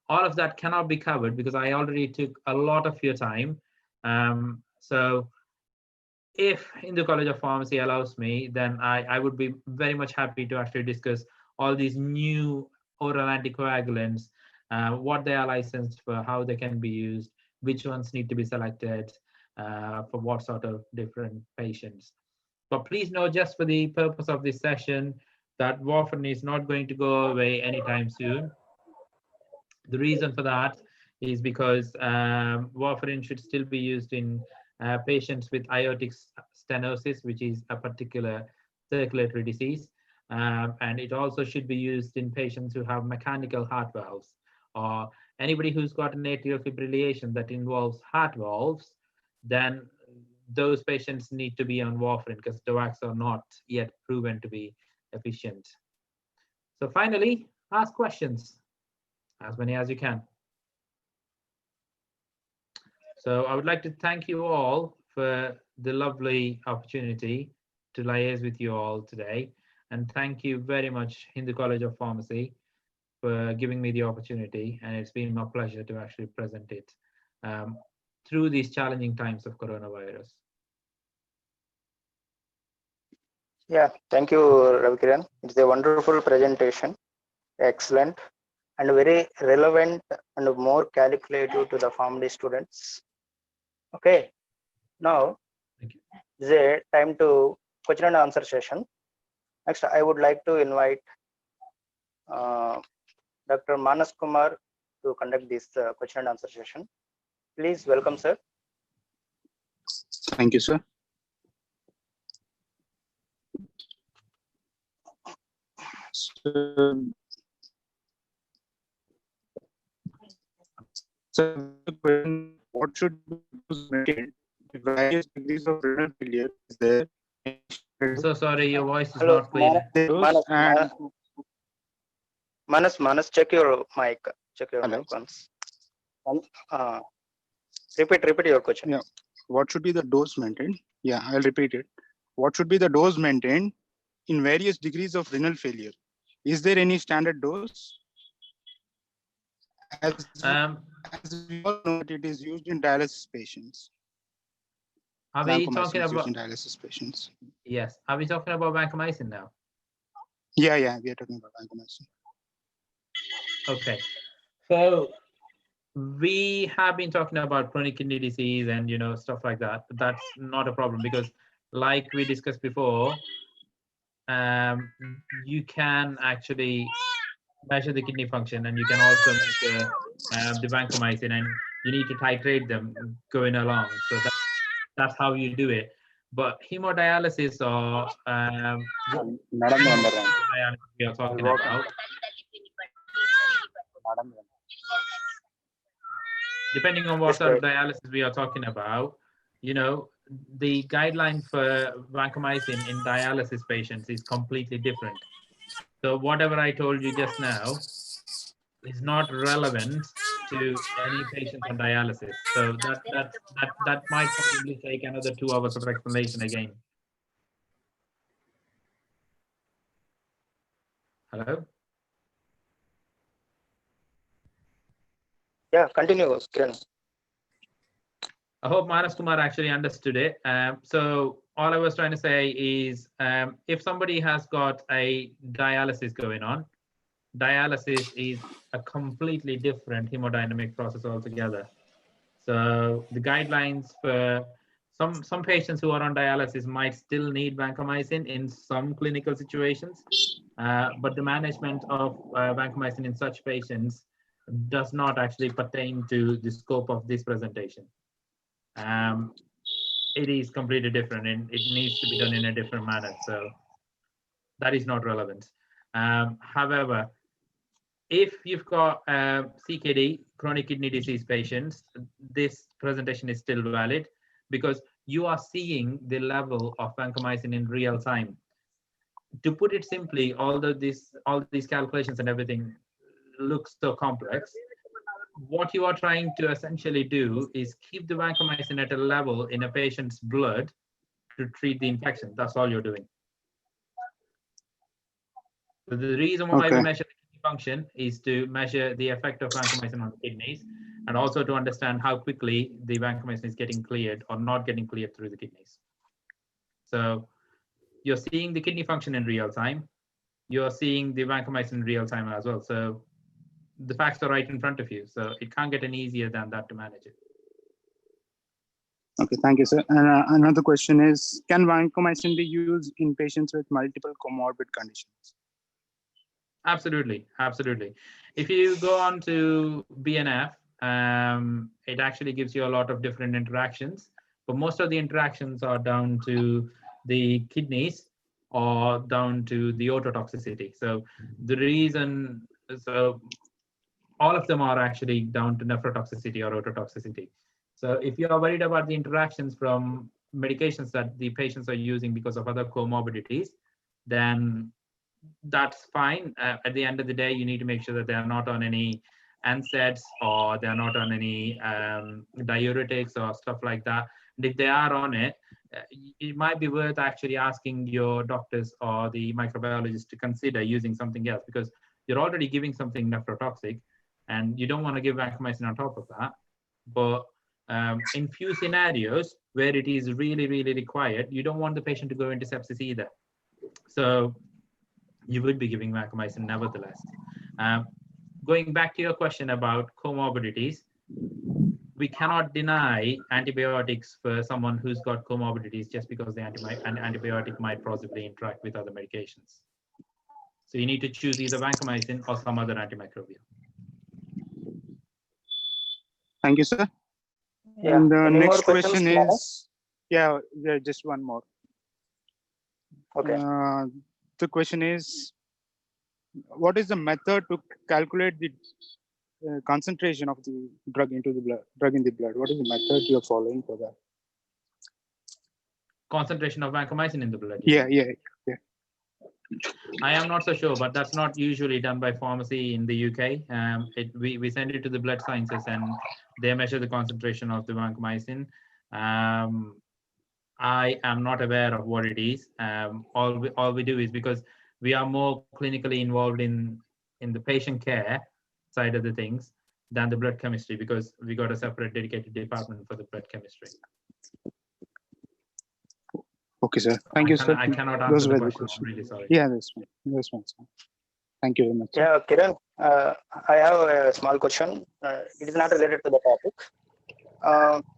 All of that cannot be covered because I already took a lot of your time. So if Hindu College of Pharmacy allows me, then I would be very much happy to actually discuss all these new oral anticoagulants, what they are licensed for, how they can be used, which ones need to be selected for what sort of different patients. But please know, just for the purpose of this session, that warfarin is not going to go away anytime soon. The reason for that is because warfarin should still be used in patients with aortic stenosis, which is a particular circulatory disease. And it also should be used in patients who have mechanical heart valves, or anybody who's got an atrial fibrillation that involves heart valves. Then those patients need to be on warfarin because DOACs are not yet proven to be efficient. So finally, ask questions, as many as you can. So I would like to thank you all for the lovely opportunity to liaise with you all today. And thank you very much, Hindu College of Pharmacy, for giving me the opportunity. And it's been my pleasure to actually present it through these challenging times of coronavirus. Yeah, thank you, Ravikiran. It's a wonderful presentation, excellent, and very relevant and more calculative to the pharmacy students. Okay, now Thank you. is a time to question and answer session. Next, I would like to invite Dr. Manas Kumar to conduct this question and answer session. Please welcome, sir. Thank you, sir. So, what should be maintained if various degrees of renal failure is there? So sorry, your voice is Hello, not clear. Manas, check your mic. Check your Hello. mic once. Repeat your question. Yeah. What should be the dose maintained? Yeah, I'll repeat it. What should be the dose maintained in various degrees of renal failure? Is there any standard dose? As we all know, it is used in dialysis patients. Are we Vancomycin talking is used about? in dialysis patients. Yes. Are we talking about vancomycin now? Yeah, we are talking about vancomycin. Okay. So we have been talking about chronic kidney disease and stuff like that, but that's not a problem because, like we discussed before, you can actually measure the kidney function, and you can also measure the vancomycin, and you need to titrate them going along. So that's how you do it. But hemodialysis or dialysis we are talking about, depending on what sort of dialysis we are talking about, the guideline for vancomycin in dialysis patients is completely different. So whatever I told you just now is not relevant to any patients on dialysis. So that might probably take another 2 hours of explanation again. Hello? Yeah, continue, Kiran. I hope Manas Kumar actually understood it. So all I was trying to say is if somebody has got a dialysis going on, dialysis is a completely different hemodynamic process altogether. So the guidelines for some patients who are on dialysis might still need vancomycin in some clinical situations, but the management of vancomycin in such patients does not actually pertain to the scope of this presentation. It is completely different and it needs to be done in a different manner. So that is not relevant. However, if you've got CKD, chronic kidney disease patients, this presentation is still valid because you are seeing the level of vancomycin in real time. To put it simply, although all these calculations and everything looks so complex, what you are trying to essentially do is keep the vancomycin at a level in a patient's blood to treat the infection. That's all you're doing. So the reason why we Okay. measure the kidney function is to measure the effect of vancomycin on the kidneys, and also to understand how quickly the vancomycin is getting cleared or not getting cleared through the kidneys. So you're seeing the kidney function in real time. You're seeing the vancomycin in real time as well. So the facts are right in front of you. So it can't get any easier than that to manage it. Okay, thank you, sir. And another question is, can vancomycin be used in patients with multiple comorbid conditions? Absolutely, absolutely. If you go on to BNF, it actually gives you a lot of different interactions, but most of the interactions are down to the kidneys or down to the ototoxicity. So the reason, so all of them are actually down to nephrotoxicity or ototoxicity. So if you are worried about the interactions from medications that the patients are using because of other comorbidities, then that's fine. At the end of the day, you need to make sure that they're not on any NSAIDs or they're not on any diuretics or stuff like that. And if they are on it, it might be worth actually asking your doctors or the microbiologist to consider using something else, because you're already giving something nephrotoxic and you don't want to give vancomycin on top of that. But in few scenarios where it is really, really required, you don't want the patient to go into sepsis either. So you would be giving vancomycin nevertheless. Going back to your question about comorbidities, we cannot deny antibiotics for someone who's got comorbidities just because the antibiotic might possibly interact with other medications. So you need to choose either vancomycin or some other antimicrobial. Thank you, sir. Yeah. And the Any more next questions, question Mara? is, yeah, just one more. Okay. The question is, what is the method to calculate the concentration of the drug into the blood, drug in the blood? What is the method you're following for that? Concentration of vancomycin in the blood. Yeah. I am not so sure, but that's not usually done by pharmacy in the UK. We send it to the blood sciences and they measure the concentration of the vancomycin. I am not aware of what it is. All we do is, because we are more clinically involved in the patient care side of the things than the blood chemistry, because we got a separate dedicated department for the blood chemistry. Okay, sir. Thank you, sir. I cannot Those answer the were the question. I'm questions. really sorry. Yeah, that's fine. That's fine, sir. Thank you very much, sir. Yeah, Kiran, I have a small question. It is not related to the topic.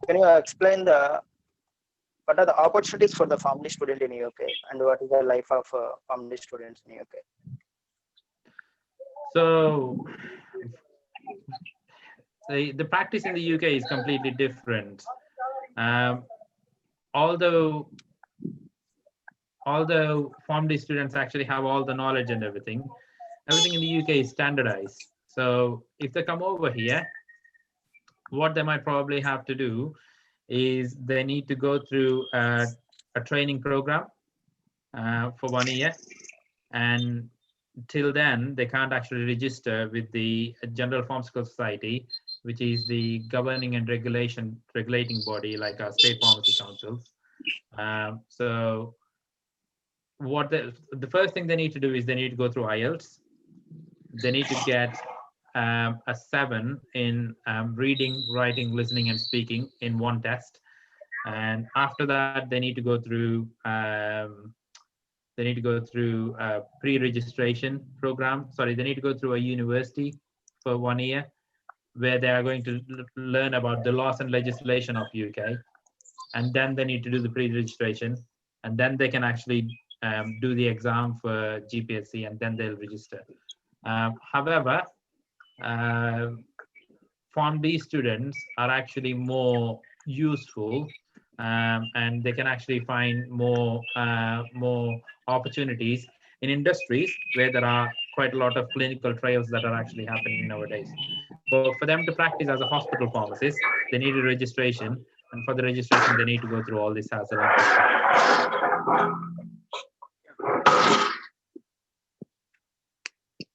Can you explain what are the opportunities for the family student in UK and what is the life of family students in UK? So the practice in the UK is completely different. Although PharmD students actually have all the knowledge and everything in the UK is standardized. So if they come over here, what they might probably have to do is they need to go through a training program for 1 year. And till then, they can't actually register with the General Pharmaceutical Society, which is the governing and regulating body like our state pharmacy councils. So what the first thing they need to do is they need to go through IELTS. They need to get a 7 in reading, writing, listening, and speaking in one test. And after that, they need to go through a pre-registration program. Sorry, they need to go through a university for 1 year, where they are going to learn about the laws and legislation of UK. And then they need to do the pre-registration, and then they can actually do the exam for GPSC, and then they'll register. However, PharmD students are actually more useful, and they can actually find more opportunities in industries where there are quite a lot of clinical trials that are actually happening nowadays. But for them to practice as a hospital pharmacist, they need a registration, and for the registration, they need to go through all this hassle.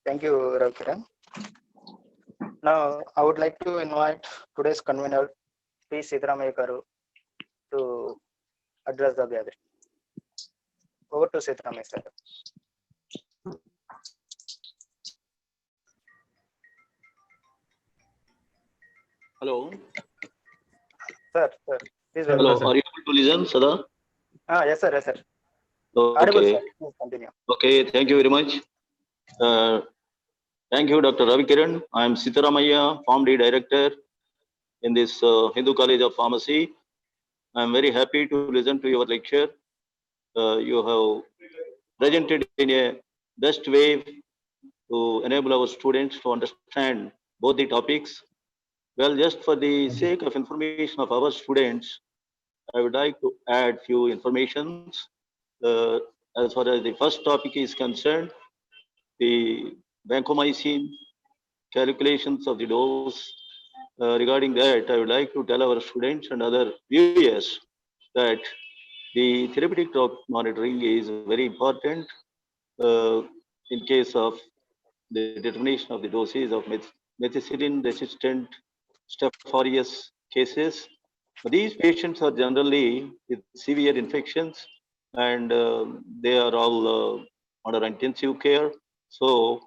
Thank you, Kiran. Now, I would like to invite today's convener, P. Sitaramaya Garu, to address the gathering. Over to Sitaramaya sir. Hello. Sir, please Hello, Hello. sir. Are you able to listen, Sada? yes, sir, yes, sir. Audible, Okay. sir. Please continue. Okay. Thank you very much. Thank you, Dr. Ravi Kiran. I am Sitaramaya, Pharm.D. Director in this Hindu College of Pharmacy. I am very happy to listen to your lecture. You have presented in a best way to enable our students to understand both the topics. Well, just for the Thank you. sake of information of our students, I would like to add few informations. As far as the first topic is concerned, the vancomycin calculations of the dose. Regarding that, I would like to tell our students and other viewers that the therapeutic drug monitoring is very important uh, in case of the determination of the doses of methicillin-resistant Staph aureus cases. These patients are generally with severe infections and they are all under intensive care. So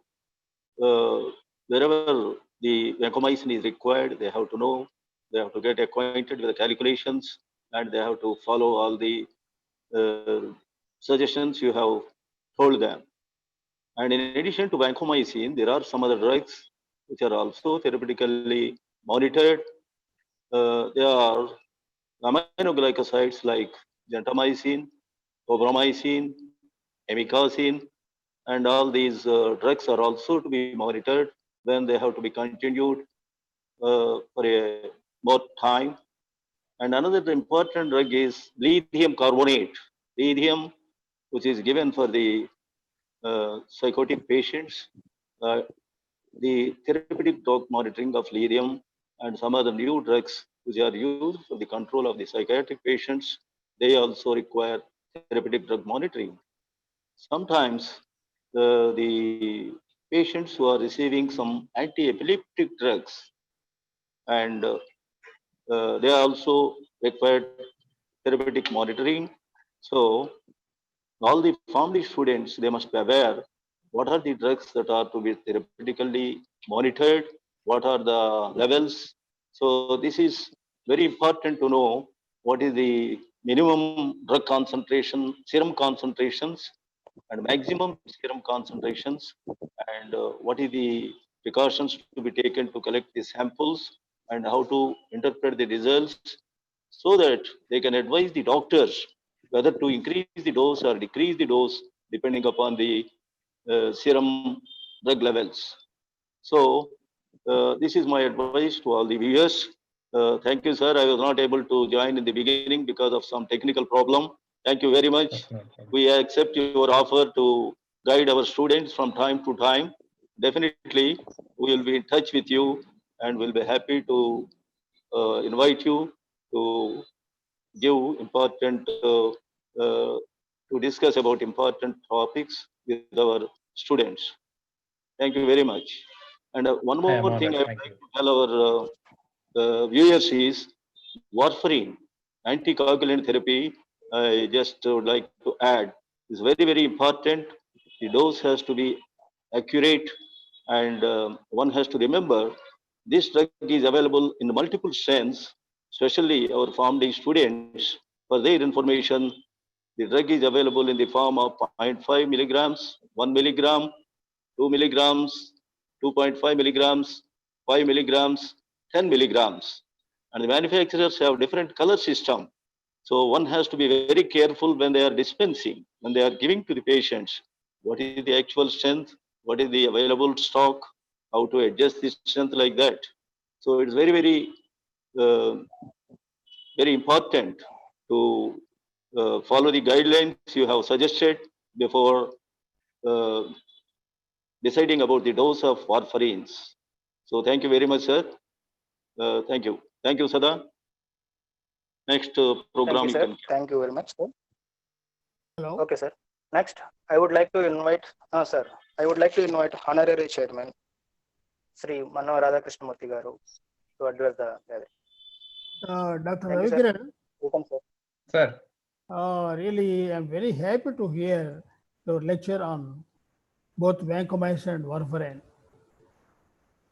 wherever the vancomycin is required, they have to know, they have to get acquainted with the calculations, and they have to follow all the uh, suggestions you have told them. And in addition to vancomycin, there are some other drugs which are also therapeutically monitored. They are aminoglycosides like gentamicin, tobramycin, amikacin, and all these drugs are also to be monitored when they have to be continued for a more time. And another important drug is lithium carbonate. Lithium, which is given for the psychotic patients. Uh, the therapeutic drug monitoring of lithium and some other new drugs which are used for the control of the psychiatric patients, they also require therapeutic drug monitoring. Sometimes the patients who are receiving some anti-epileptic drugs and they also require therapeutic monitoring. So all the family students, they must be aware what are the drugs that are to be therapeutically monitored, what are the levels. So this is very important to know what is the minimum drug concentration, serum concentrations and maximum serum concentrations, and what is the precautions to be taken to collect the samples and how to interpret the results so that they can advise the doctors whether to increase the dose or decrease the dose depending upon the serum drug levels. So this is my advice to all the viewers. Thank you, sir. I was not able to join in the beginning because of some technical problem. Thank you very much. That's right. We accept your offer to guide our students from time to time. Definitely, we will be in touch with you and we'll be happy to invite you to give important to discuss about important topics with our students. Thank you very much. And one I am more thing honored. I would Thank like you. to tell our viewers is warfarin, anticoagulant therapy. I just would like to add is very, very important. The dose has to be accurate and one has to remember this drug is available in multiple strengths, especially our PharmD students. For their information, the drug is available in the form of 0.5 milligrams, 1 milligram, 2 milligrams, 2.5 milligrams, 5 milligrams, 10 milligrams. And the manufacturers have different color system. So one has to be very careful when they are dispensing, when they are giving to the patients, what is the actual strength, what is the available stock, how to adjust the strength like that. So it's very, uh, very important to follow the guidelines you have suggested before uh, deciding about the dose of warfarins. So thank you very much, sir. Thank you. Thank you, Sada. Next Thank program you, you sir. can. Thank you very much, sir. Hello. Okay, sir. Next, I would like to invite, sir. I would like to invite Honorary Chairman Sri Mano Radhakrishnamoorthy garu to address the gathering. Dr. Thank you, sir. Ravikiran, Welcome, sir. Sir, really, I'm very happy to hear your lecture on both vancomycin and warfarin.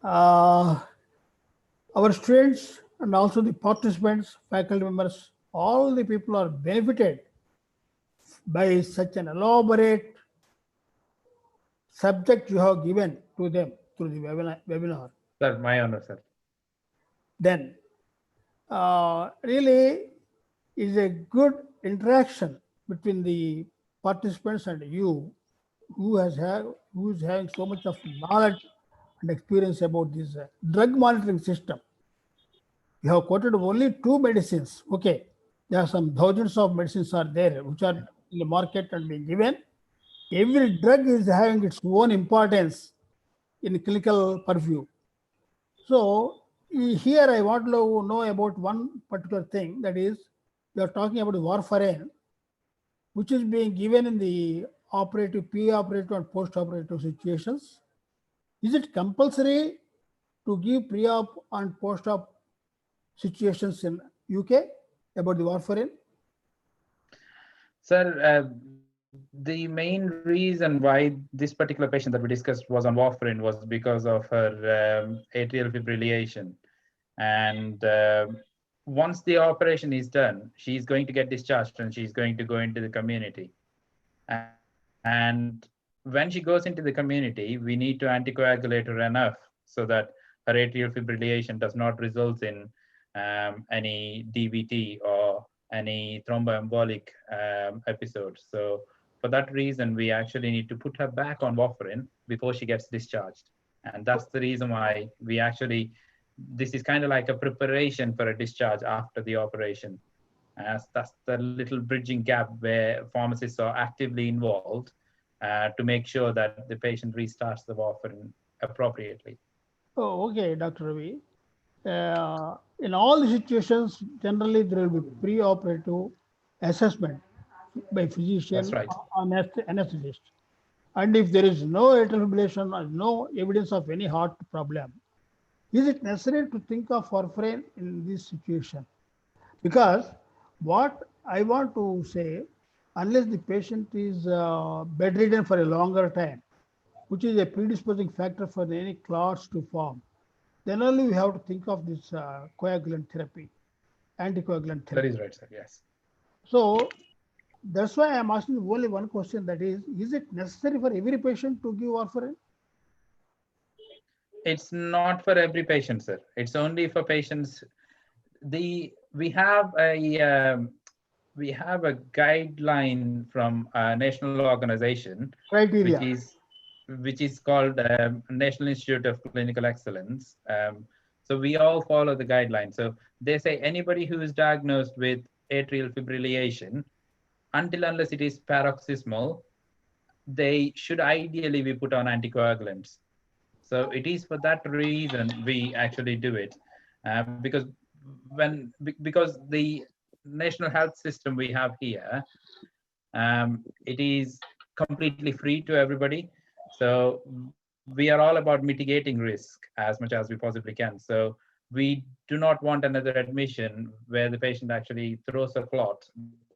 Our students and also the participants, faculty members, all the people are benefited by such an elaborate subject you have given to them through the webinar. sir, my honor, sir. Then really is a good interaction between the participants and you, who is having so much of knowledge and experience about this drug monitoring system. You have quoted only 2 medicines. Okay, there are some thousands of medicines are there which are in the market and being given. Every drug is having its own importance in clinical purview. So here I want to know about one particular thing, that is, you are talking about warfarin, which is being given in the operative, pre-operative and post-operative situations. Is it compulsory to give pre-op and post-op situations in UK about the warfarin? Sir, the main reason why this particular patient that we discussed was on warfarin was because of her atrial fibrillation. And once the operation is done, she's going to get discharged and she's going to go into the community. And when she goes into the community, we need to anticoagulate her enough so that her atrial fibrillation does not result in any DVT or any thromboembolic episodes. So for that reason, we actually need to put her back on warfarin before she gets discharged. And that's the reason why we actually, this is kind of like a preparation for a discharge after the operation. That's the little bridging gap where pharmacists are actively involved to make sure that the patient restarts the warfarin appropriately. Oh, okay, Dr. Ravi. In all the situations, generally there will be pre-operative assessment by physician That's right. or anesthetist. And if there is no atrial fibrillation or no evidence of any heart problem, is it necessary to think of warfarin in this situation? Because what I want to say, unless the patient is bedridden for a longer time, which is a predisposing factor for any clots to form, then only we have to think of this coagulant therapy, anticoagulant That therapy. is right, sir. Yes. So that's why I'm asking only one question, that is it necessary for every patient to give warfarin? It's not for every patient, sir. It's only for patients. We have a guideline from a national organization, Criteria. which is called National Institute of Clinical Excellence. So we all follow the guidelines. So they say anybody who is diagnosed with atrial fibrillation, unless it is paroxysmal, they should ideally be put on anticoagulants. So it is for that reason we actually do it, because the national health system we have here, it is completely free to everybody. So we are all about mitigating risk as much as we possibly can. So we do not want another admission where the patient actually throws a clot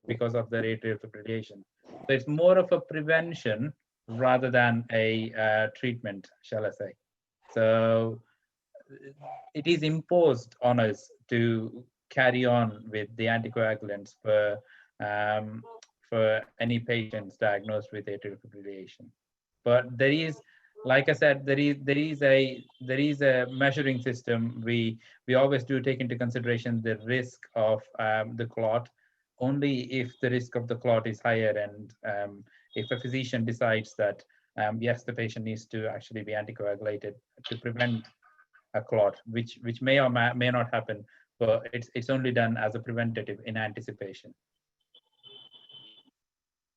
because of their atrial fibrillation. So it's more of a prevention rather than a treatment, shall I say. So it is imposed on us to carry on with the anticoagulants for any patients diagnosed with atrial fibrillation. But there is, like I said, there is a measuring system. We always do take into consideration the risk of the clot. Only if the risk of the clot is higher, and if a physician decides that yes, the patient needs to actually be anticoagulated to prevent a clot, which may or may not happen, but it's only done as a preventative in anticipation.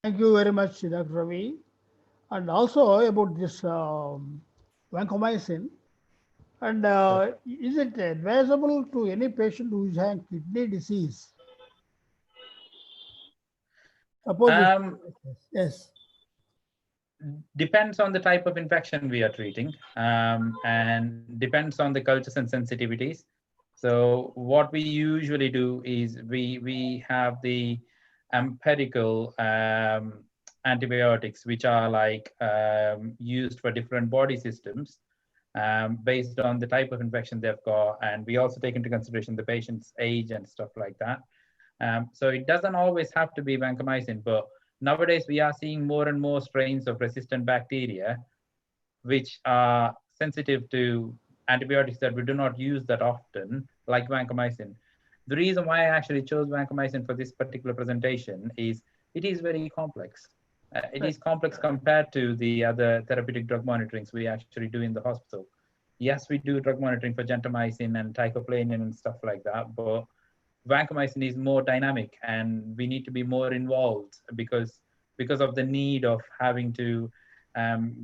Thank you very much, Dr. Ravi. And also about this vancomycin, and is it advisable to any patient who is having kidney disease? Suppose Um, yes. depends on the type of infection we are treating, and depends on the cultures and sensitivities. So what we usually do is we have the empirical antibiotics, which are like used for different body systems based on the type of infection they've got, and we also take into consideration the patient's age and stuff like that. So it doesn't always have to be vancomycin, but nowadays we are seeing more and more strains of resistant bacteria, which are sensitive to antibiotics that we do not use that often, like vancomycin. The reason why I actually chose vancomycin for this particular presentation is it is very complex. It is complex compared to the other therapeutic drug monitorings we actually do in the hospital. Yes, we do drug monitoring for gentamicin and teicoplanin and stuff like that, but vancomycin is more dynamic, and we need to be more involved because of the need of having to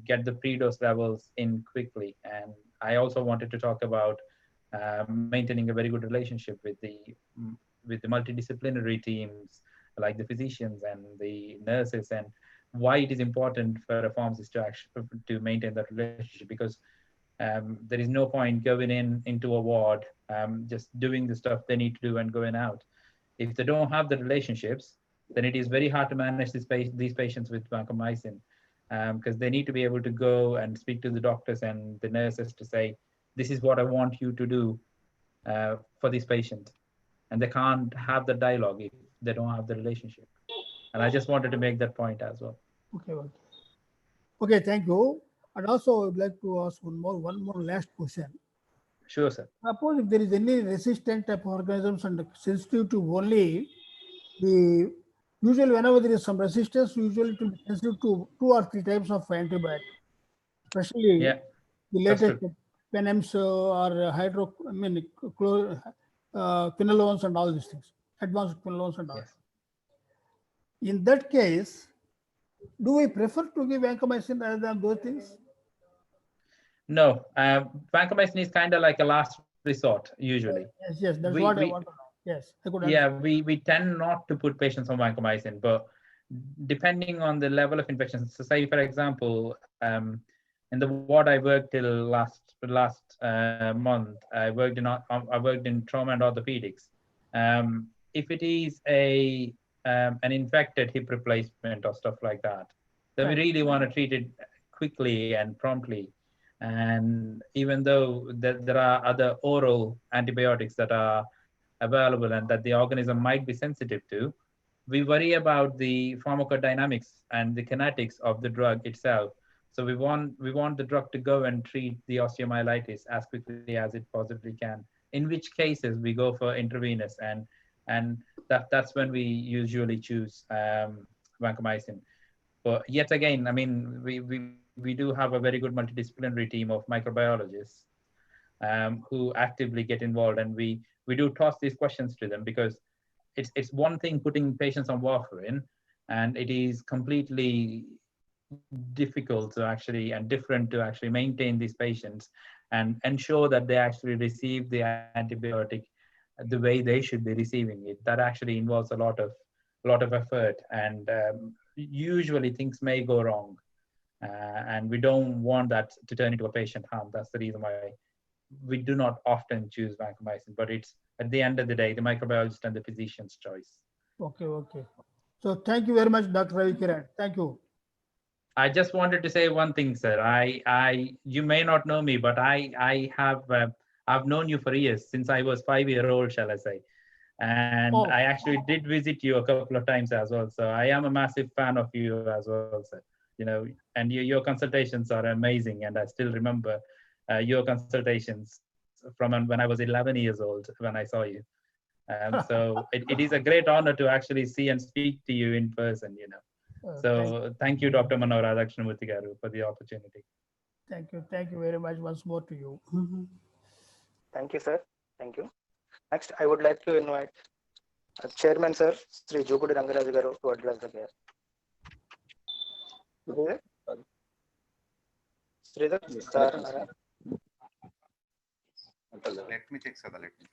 get the pre-dose levels in quickly. And I also wanted to talk about maintaining a very good relationship with the multidisciplinary teams, like the physicians and the nurses, and why it is important for a pharmacist to actually to maintain that relationship, because there is no point going into a ward just doing the stuff they need to do and going out. If they don't have the relationships, then it is very hard to manage these patients with vancomycin, because they need to be able to go and speak to the doctors and the nurses to say, this is what I want you to do for this patient. And they can't have the dialogue if they don't have the relationship. And I just wanted to make that point as well. Okay, okay. Okay, thank you. And also, I would like to ask one more last question. Sure, sir. Suppose if there is any resistant type of organisms and sensitive to only the, usually whenever there is some resistance, usually it will be sensitive to 2 or 3 types of antibiotics, especially Yeah, the latest penems or quinolones and all these things, advanced quinolones and all. yes. In that case, do we prefer to give vancomycin rather than those things? No, vancomycin is kind of like a last resort usually. Yes, yes, that's We, what I we want to know. Yes, I could yeah, understand. we tend not to put patients on vancomycin, but depending on the level of infection. So say, for example, in the ward I worked till last month, I worked in trauma and orthopedics. If it is an infected hip replacement or stuff like that, then we really want to treat it quickly and promptly. And even though there are other oral antibiotics that are available and that the organism might be sensitive to, we worry about the pharmacodynamics and the kinetics of the drug itself. So we want the drug to go and treat the osteomyelitis as quickly as it possibly can. In which cases we go for intravenous, and that's when we usually choose vancomycin. But yet again, I mean, we do have a very good multidisciplinary team of microbiologists who actively get involved, and we do toss these questions to them, because it's one thing putting patients on warfarin, and it is completely difficult to actually and different to actually maintain these patients and ensure that they actually receive the antibiotic the way they should be receiving it. That actually involves a lot of effort, and usually things may go wrong, and we don't want that to turn into a patient harm. That's the reason why we do not often choose vancomycin, but it's at the end of the day the microbiologist and the physician's choice. Okay, okay. So thank you very much, Dr. Ravi Kiran. Thank you. I just wanted to say one thing, sir. You may not know me, but I've known you for years, since I was 5-year-old, shall I say. And I actually did visit you a couple of times as well. So I am a massive fan of you as well, sir. You know, and your consultations are amazing. And I still remember your consultations from when I was 11 years old when I saw you. So it is a great honor to actually see and speak to you in person, you know. So thank you, Dr. Manohar Radhakrishnan Garu, for the opportunity. Thank you. Thank you very much once more to you. Thank you, sir. Thank you. Next, I would like to invite Chairman, sir, Sri Jugudi Rangaraj Garu, to address the guest. Sridhar, sir. Let me check, Sada. Let me.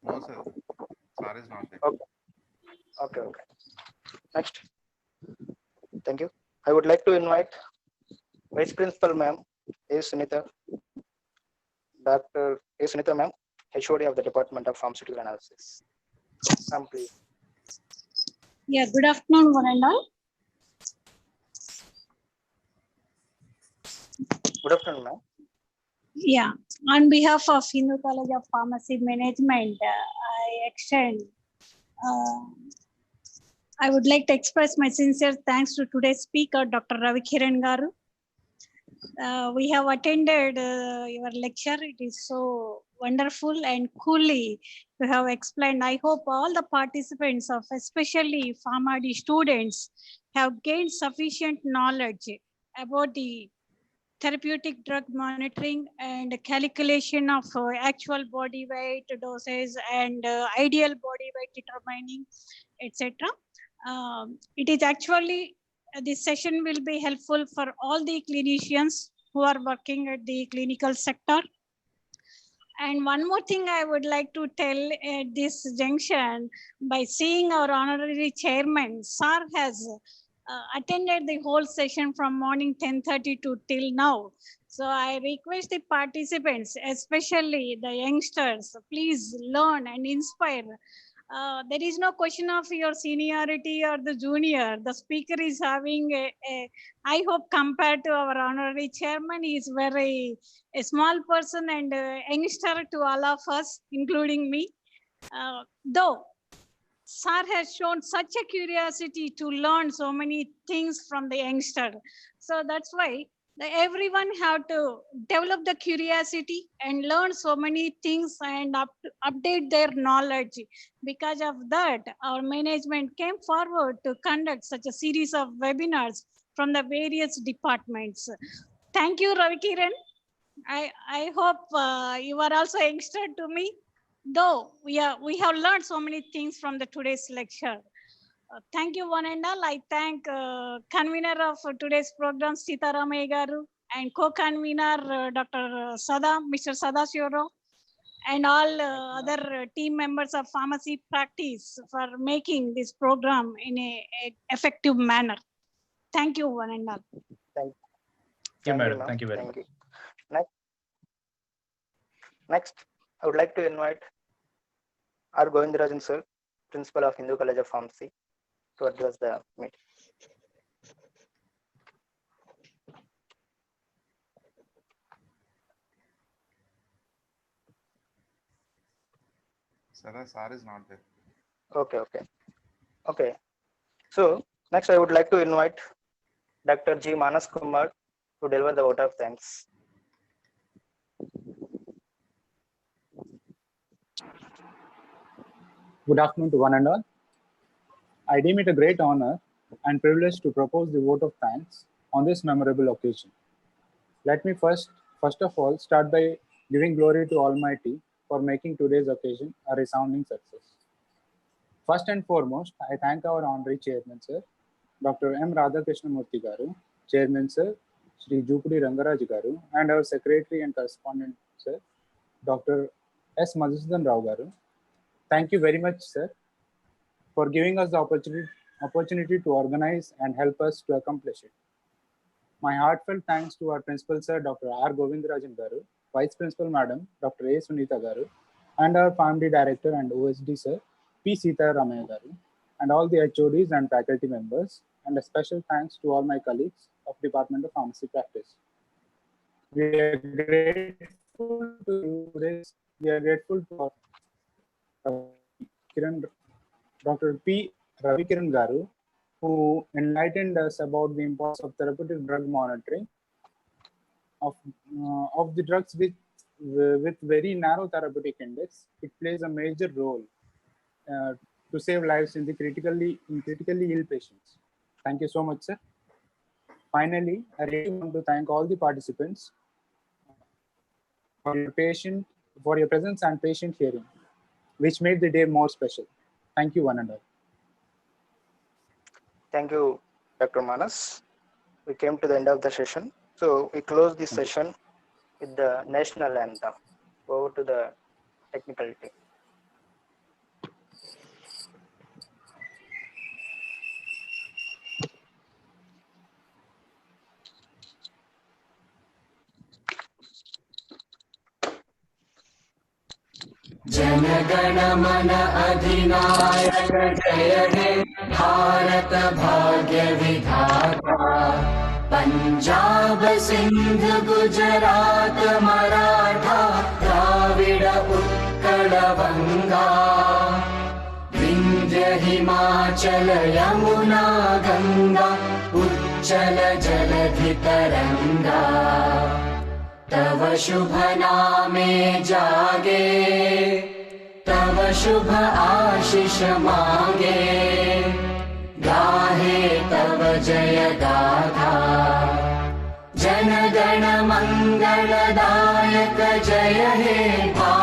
No, sir. Sir is not there. Okay. Next. Thank you. I would like to invite Vice Principal Ma'am A. Sunita, Dr. A. Sunita Ma'am, HOD of the Department of Pharmaceutical Analysis. Ma'am, please. Yeah, good afternoon, one and all. Good afternoon, ma'am. Yeah, on behalf of Hindu College of Pharmacy Management, I would like to express my sincere thanks to today's speaker, Dr. Ravi Kiran Garu. We have attended your lecture. It is so wonderful and coolly you have explained. I hope all the participants of especially PharmD students have gained sufficient knowledge about the therapeutic drug monitoring and calculation of actual body weight, doses, and ideal body weight determining, etc. It is actually, this session will be helpful for all the clinicians who are working at the clinical sector. And one more thing I would like to tell at this junction, by seeing our honorary chairman, Sir has attended the whole session from morning 10:30 to till now. So I request the participants, especially the youngsters, please learn and inspire. There is no question of your seniority or the junior. The speaker is having I hope compared to our honorary chairman, he is very a small person and youngster to all of us, including me. Though Sir has shown such a curiosity to learn so many things from the youngster. So that's why everyone have to develop the curiosity and learn so many things and update their knowledge. Because of that, our management came forward to conduct such a series of webinars from the various departments. Thank you, Ravi Kiran. I hope you are also youngster to me. Though we have learned so many things from the today's lecture. Thank you, one and all. I thank convener of today's program, Sita Ramaya Garu, and co-convener Dr. Mr. Sadashiro, and all other team members of pharmacy practice for making this program in a effective manner. Thank you, one and all. Thank you, madam. ma'am. Thank you very much. You. Next, I would like to invite R. Govindarajan sir, Principal of Hindu College of Pharmacy, to address the meeting. Sir is not there. Okay. So next, I would like to invite Dr. G. Manas Kumar to deliver the vote of thanks. Good afternoon to one and all. I deem it a great honor and privilege to propose the vote of thanks on this memorable occasion. Let me first of all start by giving glory to Almighty for making today's occasion a resounding success. First and foremost, I thank our honorary chairman, sir, Dr. M. Radhakrishna-Murthy Garu, chairman, sir, Shri Jupudi Rangaraj Garu, and our secretary and correspondent, sir, Dr. S. Madhusudan Rao Garu. Thank you very much, sir, for giving us the opportunity to organize and help us to accomplish it. My heartfelt thanks to our principal, sir, Dr. R. Govindarajan Garu, Vice Principal, Madam, Dr. A. Sunita Garu, and our PharmD Director and OSD, sir, P. Sita Ramaya Garu, and all the HODs and faculty members, and a special thanks to all my colleagues of Department of Pharmacy Practice. We are grateful to this. We are grateful to Dr. P. Ravi Kiran Garu, who enlightened us about the importance of therapeutic drug monitoring of the drugs with very narrow therapeutic index. It plays a major role to save lives in the critically ill patients. Thank you so much, sir. Finally, I really want to thank all the participants for your presence and patient hearing, which made the day more special. Thank you, one and all. Thank you, Dr. Manas. We came to the end of the session. So we close this session with the national anthem. Over to the technical team. गण मन अधिनायक जय हे भारत भाग्य विधाता। पंजाब सिंध गुजरात मराठा द्राविड उत्कल बंगा विंध्य हिमाचल यमुना गंगा उच्चल जलधि तरंगा। तव शुभ नामे जागे तव शुभ आशीष मांगे गाहे तव जय गाथा। जन गण मंगलदायक जय हे भारत